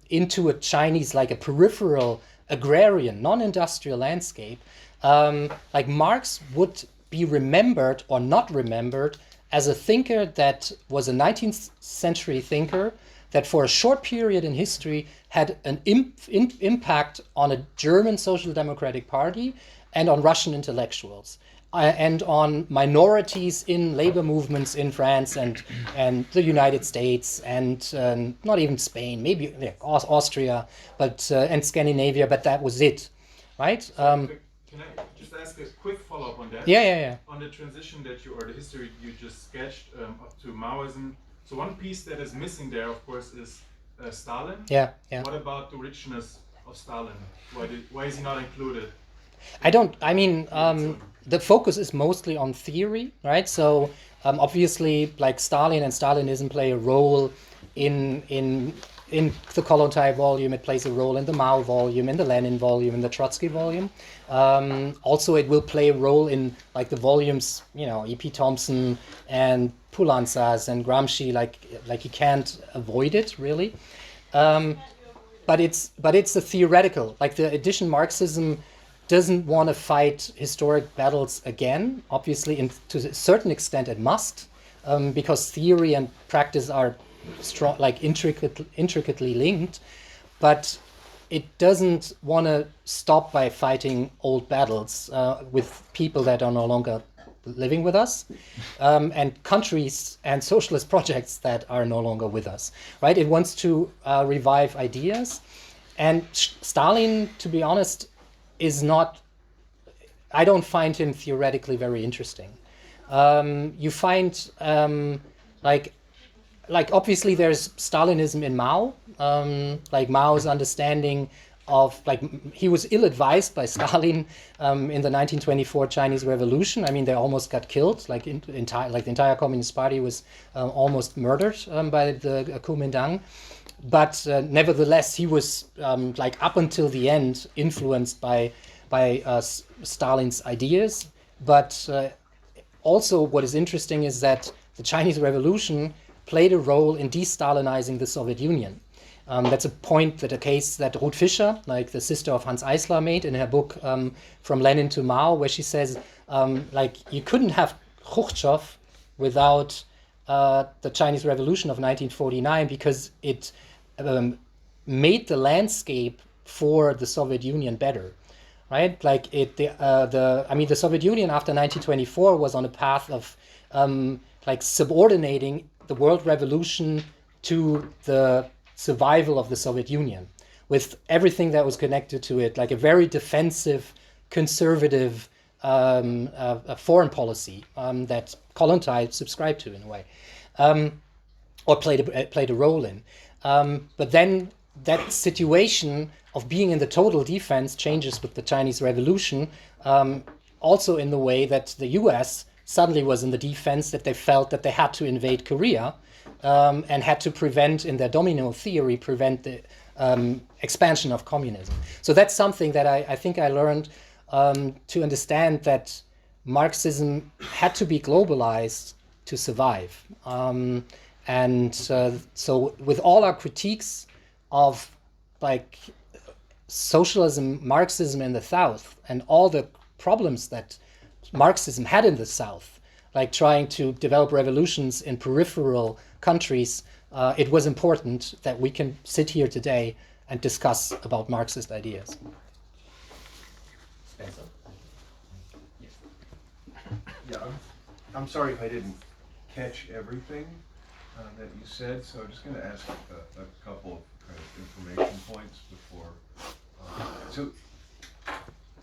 into a Chinese, like a peripheral agrarian, non-industrial landscape, like Marx would be remembered or not remembered as a thinker that was a 19th century thinker that for a short period in history had an impact on a German Social Democratic Party and on Russian intellectuals and on minorities in labor movements in France and the United States and not even Spain, maybe Austria, but and Scandinavia, but that was it, right? Can I just ask a quick follow-up on that? Yeah. On the transition or the history you just sketched up to Maoism. So one piece that is missing there, of course, is Stalin. Yeah. What about the richness of Stalin? Why is he not included? The focus is mostly on theory, right? So obviously, like Stalin and Stalinism play a role in the Kollontai volume, it plays a role in the Mao volume, in the Lenin volume, in the Trotsky volume. Also, it will play a role in like the volumes, E.P. Thompson and Poulantzas and Gramsci. Like you can't avoid it really. But it's a theoretical. Like the Edition Marxism doesn't want to fight historic battles again. Obviously, to a certain extent, it must, because theory and practice are strong, like intricately linked, but it doesn't want to stop by fighting old battles with people that are no longer living with us, and countries and socialist projects that are no longer with us, right? It wants to revive ideas, and Stalin, to be honest, is not. I don't find him theoretically very interesting. You find like obviously there's Stalinism in Mao, like Mao's understanding of like he was ill-advised by Stalin in the 1924 Chinese Revolution. I mean, they almost got killed. Like the entire Communist Party was almost murdered by the Kuomintang. But nevertheless, he was like up until the end influenced by Stalin's ideas. But also, what is interesting is that the Chinese Revolution played a role in de-Stalinizing the Soviet Union. That's a case that Ruth Fischer, like the sister of Hans Eisler, made in her book From Lenin to Mao, where she says, like, you couldn't have Khrushchev without the Chinese Revolution of 1949 because it made the landscape for the Soviet Union better, right? Like the Soviet Union after 1924 was on a path of like subordinating the world revolution to the survival of the Soviet Union, with everything that was connected to it, like a very defensive, conservative foreign policy that Kollontai subscribed to in a way, or played a role in. But then that situation of being in the total defense changes with the Chinese Revolution, also in the way that the US suddenly was in the defense, that they felt that they had to invade Korea and had to prevent, in their domino theory, the expansion of communism. So that's something that I think I learned to understand, that Marxism had to be globalized to survive. So with all our critiques of like socialism, Marxism in the South, and all the problems that Marxism had in the South, like trying to develop revolutions in peripheral countries, it was important that we can sit here today and discuss about Marxist ideas. Spencer? Yes. Yeah, I'm sorry if I didn't catch everything that you said, so I'm just going to ask a couple of kind of information points before. So,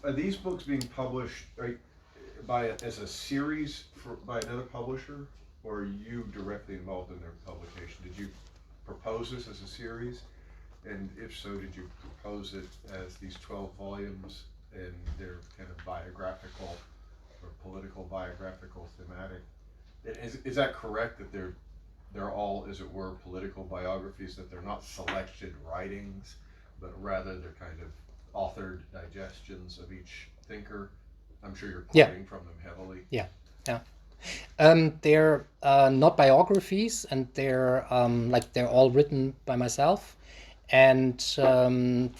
are these books being published as a series by another publisher, or are you directly involved in their publication? Did you propose this as a series? And if so, did you propose it as these 12 volumes and they're kind of biographical or political biographical thematic? Is that correct, that they're all, as it were, political biographies, that they're not selected writings, but rather they're kind of authored digestions of each thinker? I'm sure you're quoting from them heavily. Yeah. They're not biographies, and they're all written by myself, and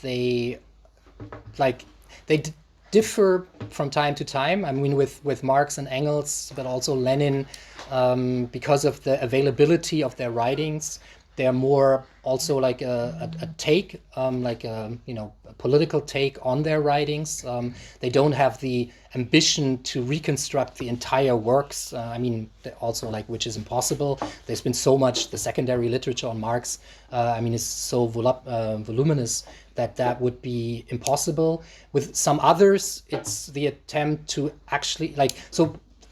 they differ from time to time. I mean, with Marx and Engels, but also Lenin, because of the availability of their writings, they're more also like a take, a political take on their writings. They don't have the ambition to reconstruct the entire works. Also which is impossible. There's been so much, the secondary literature on Marx, is so voluminous that would be impossible. With some others, it's the attempt to actually,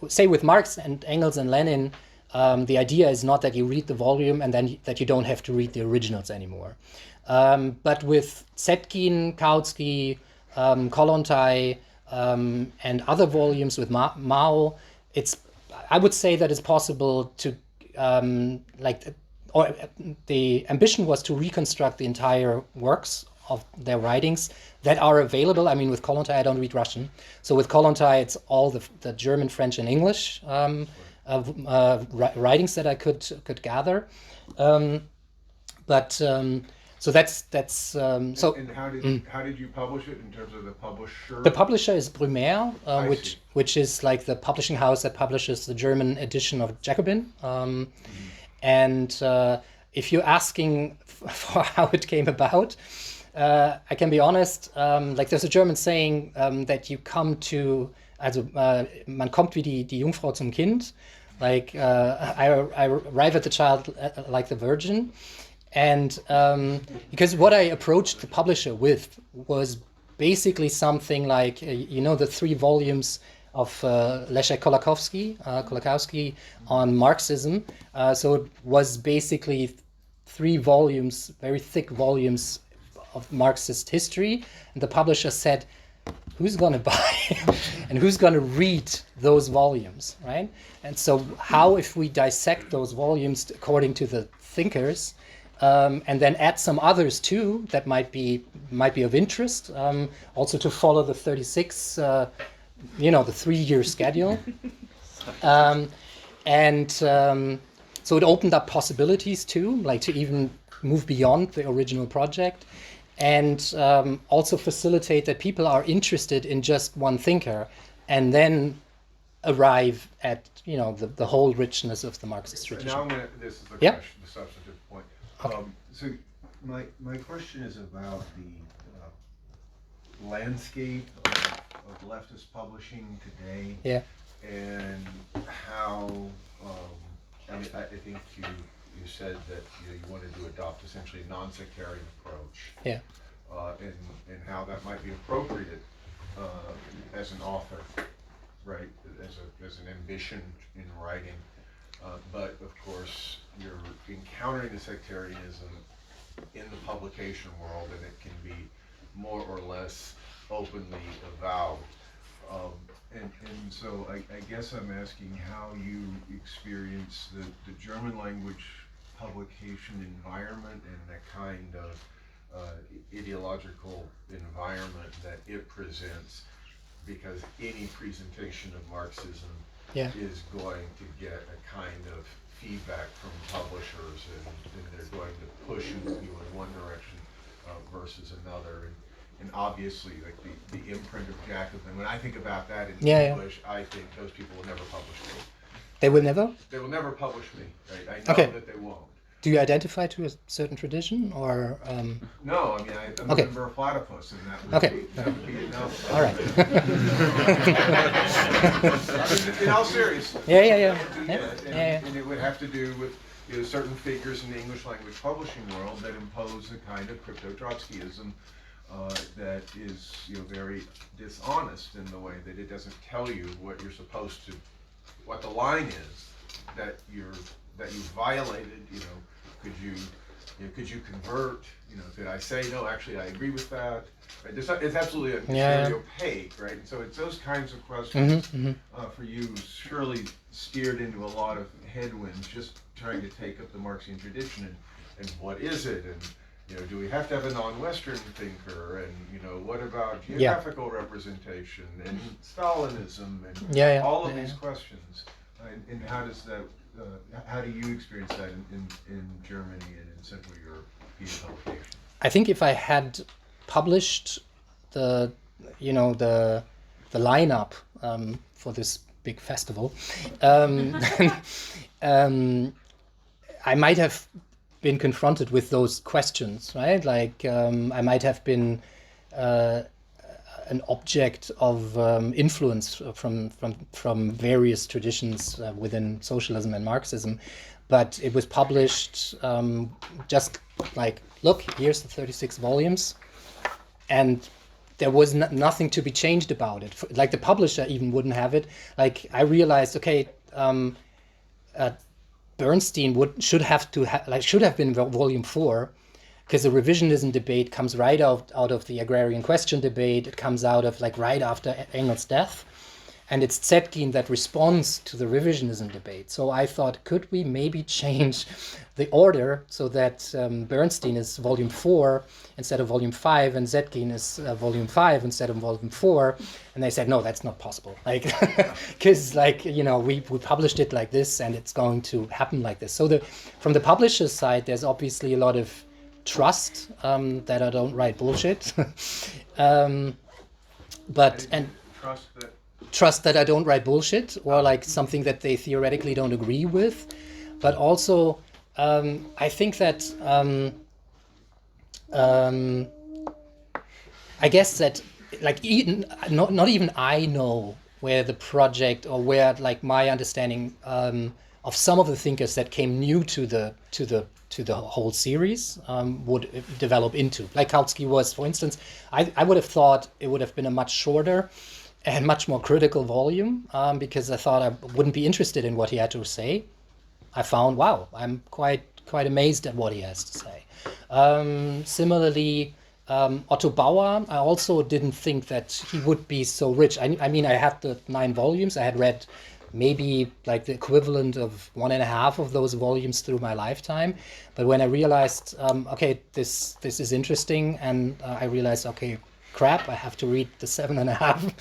say with Marx and Engels and Lenin, the idea is not that you read the volume and then that you don't have to read the originals anymore. But with Zetkin, Kautsky, Kollontai, and other volumes with Mao, I would say that it's possible to, the ambition was to reconstruct the entire works of their writings that are available. I mean, with Kollontai, I don't read Russian. So with Kollontai, it's all the German, French, and English writings that I could gather. So that's so. And how did you publish it in terms of the publisher? The publisher is Brumaire, which is like the publishing house that publishes the German edition of Jacobin. And if you're asking for how it came about, I can be honest. There's a German saying that you come to, man kommt wie die Jungfrau zum Kind. I arrive at the child like the virgin. And because what I approached the publisher with was basically something like, the 3 volumes Leszek Kolakowski on Marxism. So it was basically 3 volumes, very thick volumes of Marxist history, and the publisher said, who's going to buy and who's going to read those volumes, right? And so how if we dissect those volumes according to the thinkers, and then add some others too that might be of interest, also to follow the 36, the 3-year schedule. So it opened up possibilities too, like to even move beyond the original project, and also facilitate that people are interested in just one thinker, and then arrive at the whole richness of the Marxist tradition. Now this is the Yeah. question, the substantive point. Okay. So my question is about the landscape of leftist publishing today. Yeah. And how I think you said that you wanted to adopt essentially a non-sectarian approach. Yeah. And how that might be appropriate as an author, right? As an ambition in writing. But of course, you're encountering the sectarianism in the publication world, and it can be more or less openly avowed. And so I guess I'm asking how you experience the German language publication environment and the kind of ideological environment that it presents, because any presentation of Marxism is going to get a kind of feedback from publishers, and they're going to push you in one direction versus another. And obviously, like the imprint of Jacobin, when I think about that in English, I think those people will never publish me. They will never? They will never publish me, right? I know that they won't. Do you identify to a certain tradition, or? No, I mean, I'm a member of Platypus, and that would be enough. All right. In all seriousness. Yeah. And it would have to do with certain figures in the English language publishing world that impose a kind of crypto-Trotskyism that is very dishonest in the way that it doesn't tell you what you're supposed to, what the line is that you violated. Could you convert? Did I say no? Actually, I agree with that. Right? It's absolutely very opaque, right? And so it's those kinds of questions for you surely steered into a lot of headwinds, just trying to take up the Marxian tradition and what is it, and do we have to have a non-Western thinker, and what about geographical representation and Stalinism and all of these questions, and how does that? How do you experience that in Germany and in Central European publication? I think if I had published the lineup for this big festival, I might have been confronted with those questions, right? Like I might have been an object of influence from various traditions within socialism and Marxism, but it was published just like, look, here's the 36 volumes, and there was nothing to be changed about it. Like the publisher even wouldn't have it. Like I realized, okay, Bernstein should have been volume 4. Because the revisionism debate comes right out of the agrarian question debate. It comes out of right after Engels' death. And it's Zetkin that responds to the revisionism debate. So I thought, could we maybe change the order so that Bernstein is volume 4 instead of volume 5, and Zetkin is volume 5 instead of volume 4? And they said, no, that's not possible. Because we published it like this, and it's going to happen like this. So from the publisher's side, there's obviously a lot of trust that I don't write bullshit, trust that I don't write bullshit, or something that they theoretically don't agree with, but also I think that I guess that not even I know where the project, or where my understanding of some of the thinkers that came new to the whole series would develop into. Like Kautsky was, for instance, I would have thought it would have been a much shorter and much more critical volume, because I thought I wouldn't be interested in what he had to say. I found, wow, I'm quite amazed at what he has to say. Similarly, Otto Bauer, I also didn't think that he would be so rich. I mean, I had the 9 volumes. I had read maybe like the equivalent of 1.5 of those volumes through my lifetime. But when I realized, okay, this is interesting, and I realized, okay, crap, I have to read the 7.5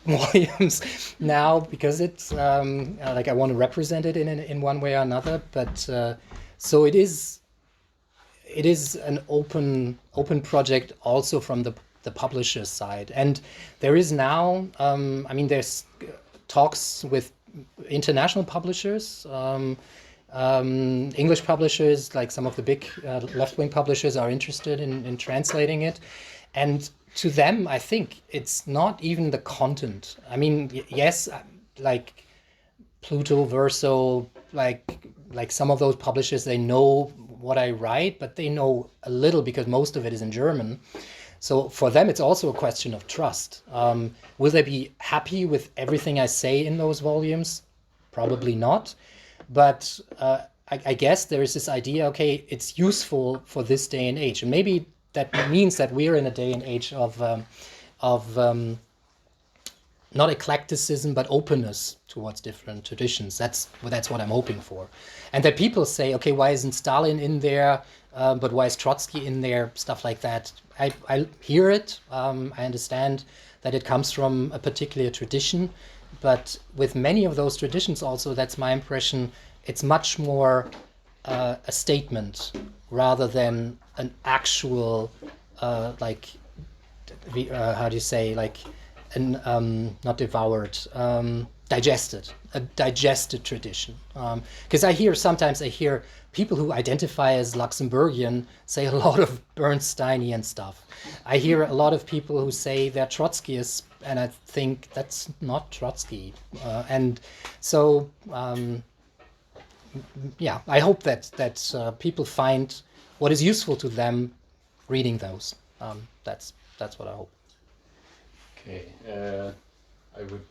volumes now, because it's like I want to represent it in one way or another. But so it is an open project also from the publisher's side. And there is now, I mean, there's talks with international publishers, English publishers, like some of the big left-wing publishers are interested in translating it. And to them, I think it's not even the content. I mean, yes, like Pluto, Verso, like some of those publishers, they know what I write, but they know a little because most of it is in German. So for them, it's also a question of trust. Will they be happy with everything I say in those volumes? Probably not. But I guess there is this idea, okay, it's useful for this day and age. And maybe that means that we're in a day and age of not eclecticism, but openness towards different traditions. That's what I'm hoping for. And that people say, okay, why isn't Stalin in there? But why is Trotsky in there? Stuff like that. I hear it. I understand that it comes from a particular tradition. But with many of those traditions also, that's my impression, it's much more a statement rather than an actual, like, how do you say, like, not devoured, a digested tradition. Because sometimes I hear people who identify as Luxembourgian say a lot of Bernsteinian stuff. I hear a lot of people who say they're Trotskyists, and I think that's not Trotsky. And so, yeah, I hope that people find what is useful to them reading those. That's what I hope. Okay, I would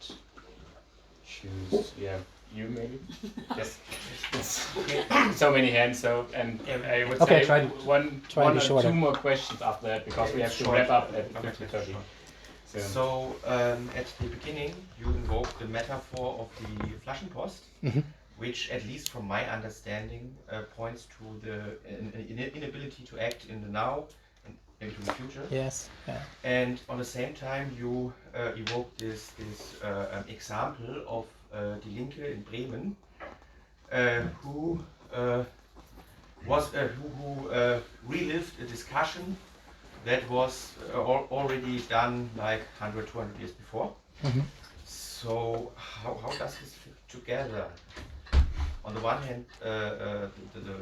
choose, you maybe? Yes. So many hands, so, and I would Okay, say one or shorter. 2 more questions after that, because we have to wrap up at 15:30. So at the beginning, you invoked the metaphor of the Flaschenpost, which, at least from my understanding, points to the inability to act in the now and into the future. Yes. Yeah. And on the same time, you evoked this example of Die Linke in Bremen, who relived a discussion that was already done like 100, 200 years before. So how does this fit together? On the one hand, the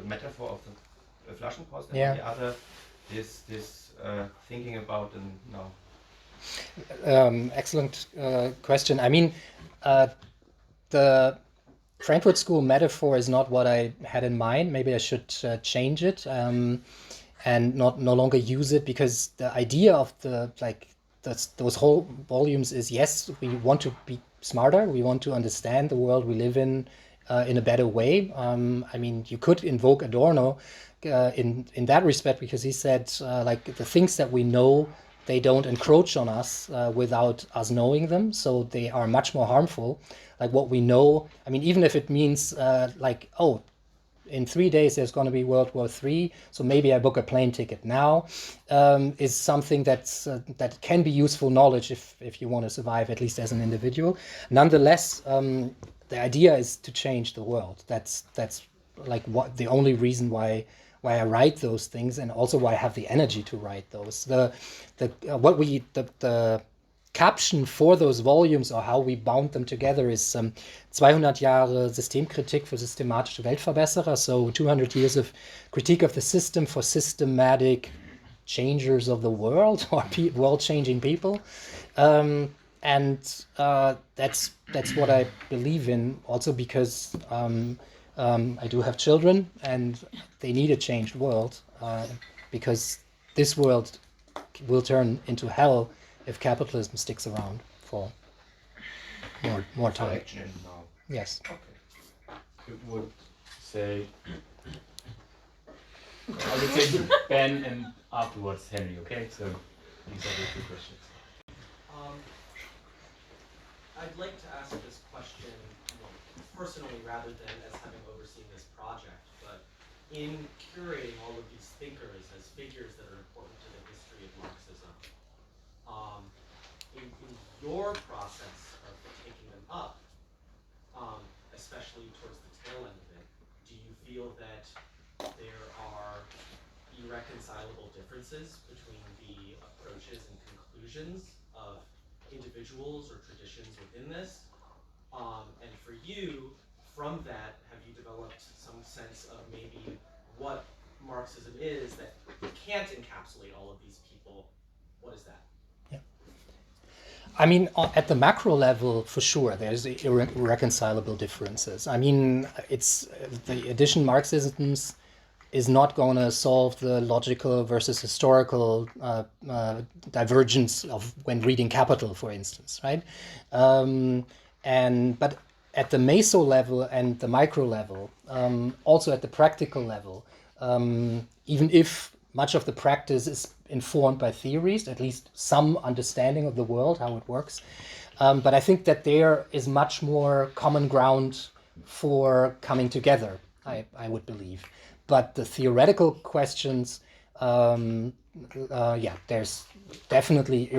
metaphor of the Flaschenpost, and on the other, this thinking about the now. Excellent question. I mean, the Frankfurt School metaphor is not what I had in mind. Maybe I should change it and no longer use it, because the idea of those whole volumes is, yes, we want to be smarter. We want to understand the world we live in a better way. I mean, you could invoke Adorno in that respect, because he said like the things that we know, they don't encroach on us without us knowing them, so they are much more harmful. Like what we know, I mean, even if it means like, oh, in 3 days there's going to be World War III, so maybe I book a plane ticket now, is something that can be useful knowledge if you want to survive, at least as an individual. Nonetheless, the idea is to change the world. That's like what the only reason why I write those things, and also why I have the energy to write those. The caption for those volumes, or how we bound them together, is 200 Jahre Systemkritik für systematische Weltverbesserer, so 200 years of critique of the system for systematic changers of the world, or world-changing people. And that's what I believe in, also because I do have children, and they need a changed world, because this world will turn into hell if capitalism sticks around. for more time. Action now. Yes. It would say, I would say Ben and afterwards Henry, okay? So these are the two questions. I'd like to ask this question personally rather than as having overseen this project, but in curating all of these thinkers as figures that are important to the history of Marxism, in your process of taking them up, especially towards the tail end of it, do you feel that there are irreconcilable differences between the approaches and conclusions of individuals or traditions within this? And for you, from that, have you developed some sense of maybe what Marxism is that can't encapsulate all of these people? What is that? I mean, at the macro level, for sure, there's irreconcilable differences. I mean, it's the Edition Marxisms is not going to solve the logical versus historical divergence of when reading Capital, for instance, right? But at the meso level and the micro level, also at the practical level, even if much of the practice is informed by theories, at least some understanding of the world, how it works. But I think that there is much more common ground for coming together, I would believe. But the theoretical questions, there's definitely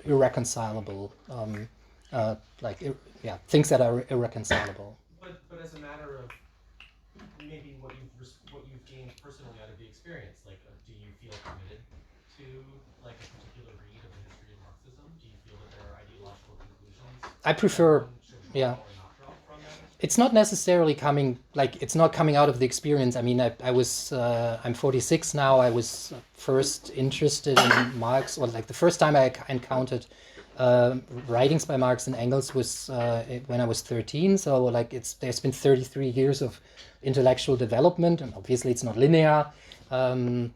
irreconcilable, things that are irreconcilable. But as a matter of maybe what you've gained personally out of the experience, like, do you feel committed to like a particular read of the history of Marxism? Do you feel that there are ideological conclusions? I prefer, yeah. Or not draw from that? It's not necessarily coming, it's not coming out of the experience. I mean, I'm 46 now. I was first interested in Marx, or like the first time I encountered writings by Marx and Engels was when I was 13. So like there's been 33 years of intellectual development, and obviously it's not linear. So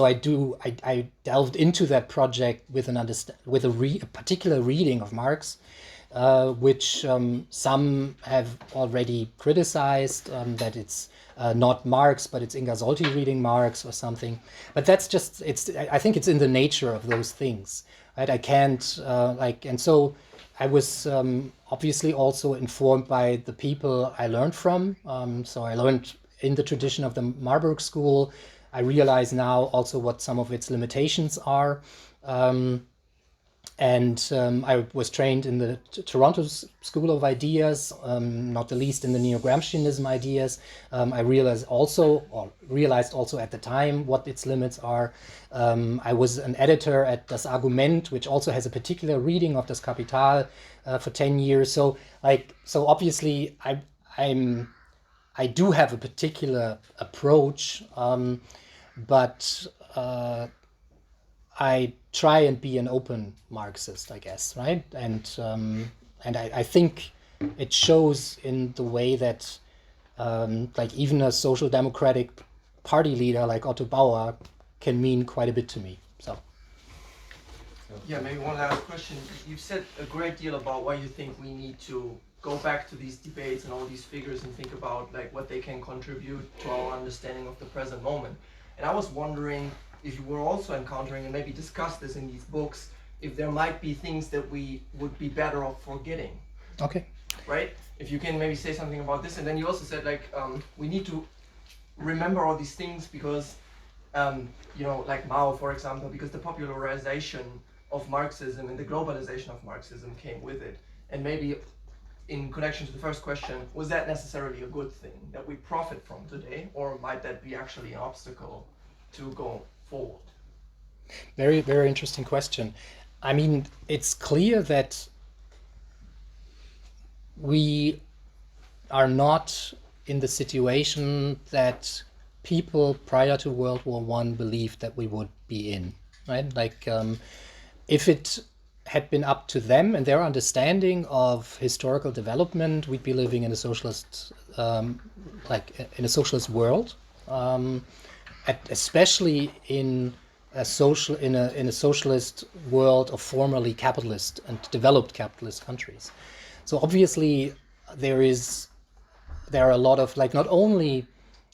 I delved into that project with a particular reading of Marx, which some have already criticized, that it's not Marx, but it's Ingar Solty reading Marx or something. But that's just, I think it's in the nature of those things, right? I can't, and so I was obviously also informed by the people I learned from. So I learned in the tradition of the Marburg School. I realize now also what some of its limitations are. I was trained in the Toronto School of Ideas, not the least in the neo-Gramscianism ideas. I realized also at the time what its limits are. I was an editor at Das Argument, which also has a particular reading of Das Kapital for 10 years. So obviously I do have a particular approach, but I try and be an open Marxist, I guess, right? And I think it shows in the way that even a social democratic party leader like Otto Bauer can mean quite a bit to me. So. Yeah, maybe one last question. You've said a great deal about why you think we need to go back to these debates and all these figures and think about like what they can contribute to our understanding of the present moment. And I was wondering if you were also encountering, and maybe discuss this in these books, if there might be things that we would be better off forgetting. Okay. Right? If you can maybe say something about this. And then you also said we need to remember all these things because, like Mao, for example, because the popularization of Marxism and the globalization of Marxism came with it. And maybe in connection to the first question, was that necessarily a good thing that we profit from today, or might that be actually an obstacle to go forward? Very, very interesting question. I mean, it's clear that we are not in the situation that people prior to World War I believed that we would be in, right? If it had been up to them and their understanding of historical development, we'd be living in a socialist, in a socialist world, especially in in a socialist world of formerly capitalist and developed capitalist countries. So obviously there are a lot of, like, not only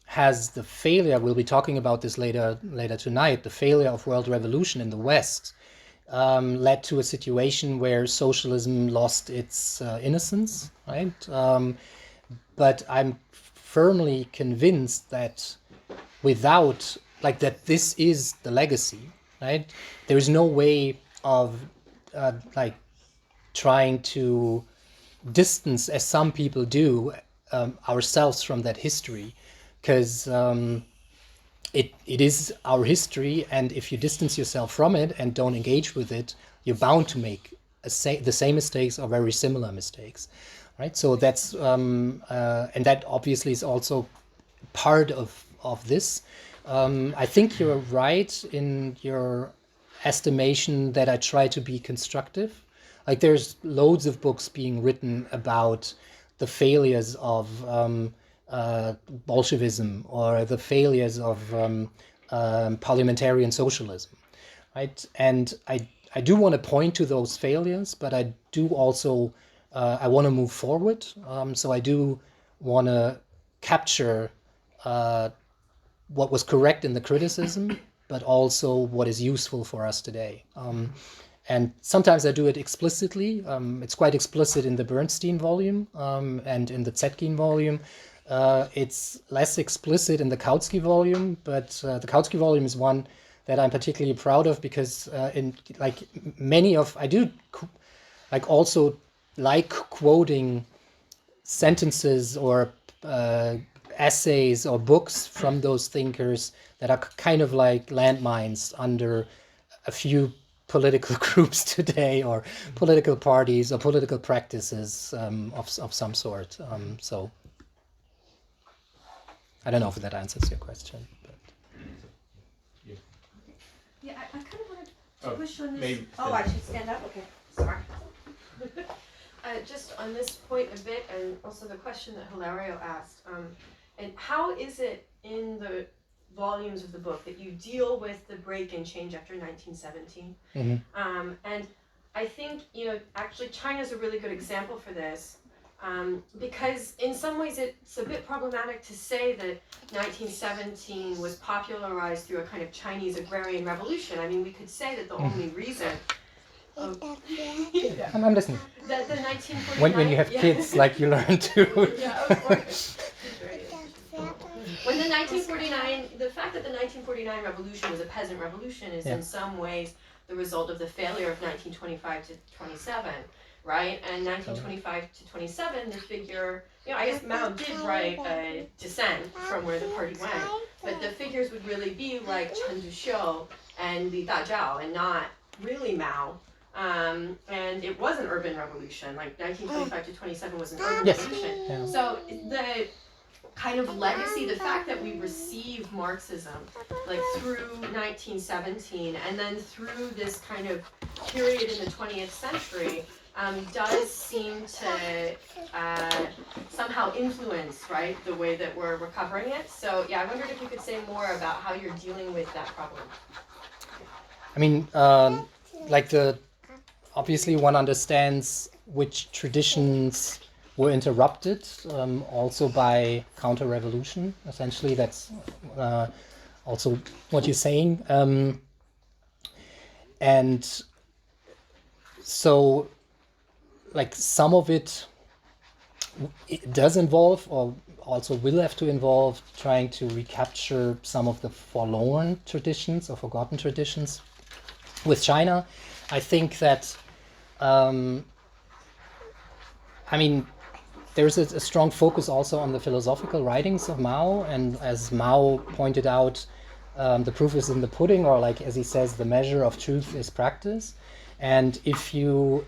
has the failure, we'll be talking about this later tonight, the failure of world revolution in the West led to a situation where socialism lost its innocence, right? But I'm firmly convinced that without, like, that this is the legacy, right? There is no way of like trying to distance, as some people do, ourselves from that history, because it is our history, and if you distance yourself from it and don't engage with it, you're bound to make the same mistakes or very similar mistakes, right? So that's and that obviously is also part of this. I think you're right in your estimation that I try to be constructive. Like, there's loads of books being written about the failures of Bolshevism or the failures of parliamentarian socialism, right? And I do want to point to those failures, but I do also I want to move forward. So I do want to capture what was correct in the criticism, but also what is useful for us today. And sometimes I do it explicitly. It's quite explicit in the Bernstein volume and in the Zetkin volume. It's less explicit in the Kautsky volume, but the Kautsky volume is one that I'm particularly proud of, because in, like, I do like also like quoting sentences or essays or books from those thinkers that are kind of like landmines under a few political groups today, or political parties, or political practices of some sort. So I don't know if that answers your question. But. Yeah, I kind of wanted to push on this. Maybe. Oh, I should stand up? Okay, sorry. Just on this point a bit, and also the question that Hilario asked, and how is it in the volumes of the book that you deal with the break and change after 1917? Mm-hmm. And I think, actually China's a really good example for this, because in some ways it's a bit problematic to say that 1917 was popularized through a kind of Chinese agrarian revolution. I mean, we could say that the only reason... Yeah, I'm listening. That the 1949... When you have kids, like, you learn to... Yeah, of course. When the 1949, the fact that the 1949 revolution was a peasant revolution is in some ways the result of the failure of 1925 to 27, right? And 1925 to 27, the figure, I guess Mao did write a dissent from where the party went, but the figures would really be like Chen Duxiu and Li Dazhao, and not really Mao. And it was an urban revolution, like 1925 to 27 was an urban revolution. Yeah. So the kind of legacy, the fact that we receive Marxism like through 1917 and then through this kind of period in the 20th century does seem to somehow influence, right, the way that we're recovering it. So yeah, I wondered if you could say more about how you're dealing with that problem. I mean, like, obviously one understands which traditions were interrupted also by counter-revolution. Essentially, that's also what you're saying. And so, like, some of it does involve, or also will have to involve, trying to recapture some of the forlorn traditions or forgotten traditions. With China, I think that, I mean, there's a strong focus also on the philosophical writings of Mao, and as Mao pointed out, the proof is in the pudding, or, like, as he says, the measure of truth is practice. And if your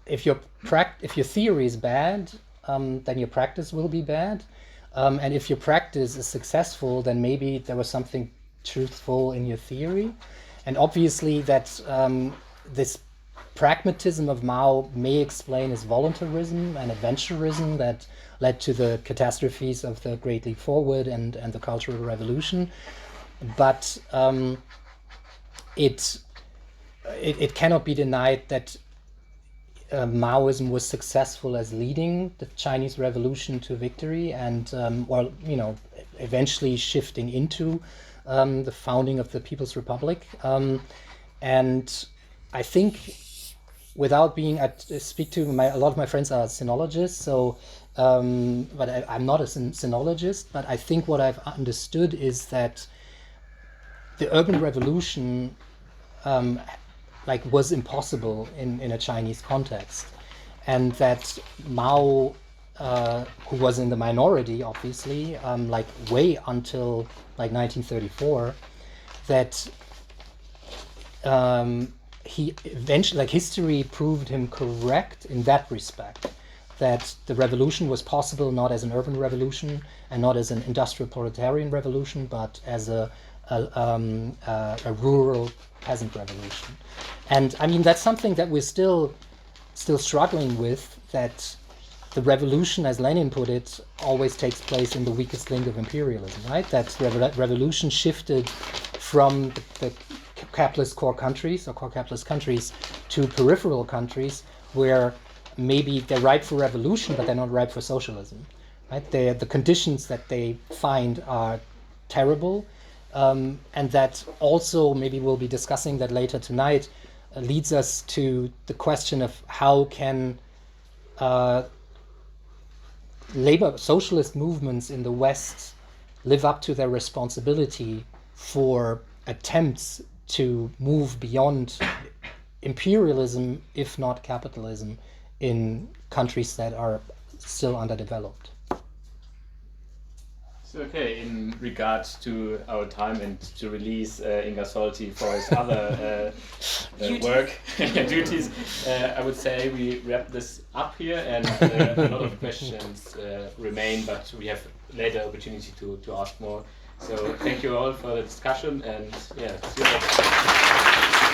theory is bad, then your practice will be bad. And if your practice is successful, then maybe there was something truthful in your theory. And obviously that this pragmatism of Mao may explain his voluntarism and adventurism that led to the catastrophes of the Great Leap Forward and the Cultural Revolution. But it cannot be denied that Maoism was successful as leading the Chinese Revolution to victory, and eventually shifting into the founding of the People's Republic. And I think, without being, I speak to a lot of my friends are sinologists, so but I'm not a sinologist. But I think what I've understood is that the urban revolution was impossible in a Chinese context, and that Mao, who was in the minority, obviously, way until 1934, that he eventually, history proved him correct in that respect, that the revolution was possible not as an urban revolution and not as an industrial proletarian revolution, but as a rural peasant revolution. And I mean, that's something that we're still struggling with, that the revolution, as Lenin put it, always takes place in the weakest link of imperialism, right? That revolution shifted from the capitalist core countries or core capitalist countries to peripheral countries where maybe they're ripe for revolution, but they're not ripe for socialism, right? The conditions that they find are terrible, and that also, maybe we'll be discussing that later tonight, leads us to the question of how can labor socialist movements in the West live up to their responsibility for attempts to move beyond imperialism, if not capitalism, in countries that are still underdeveloped. So, okay, in regards to our time and to release Ingar Solty for his other work duties, I would say we wrap this up here, and a lot of questions remain, but we have later opportunity to ask more. So thank you all for the discussion, and yeah, see you later.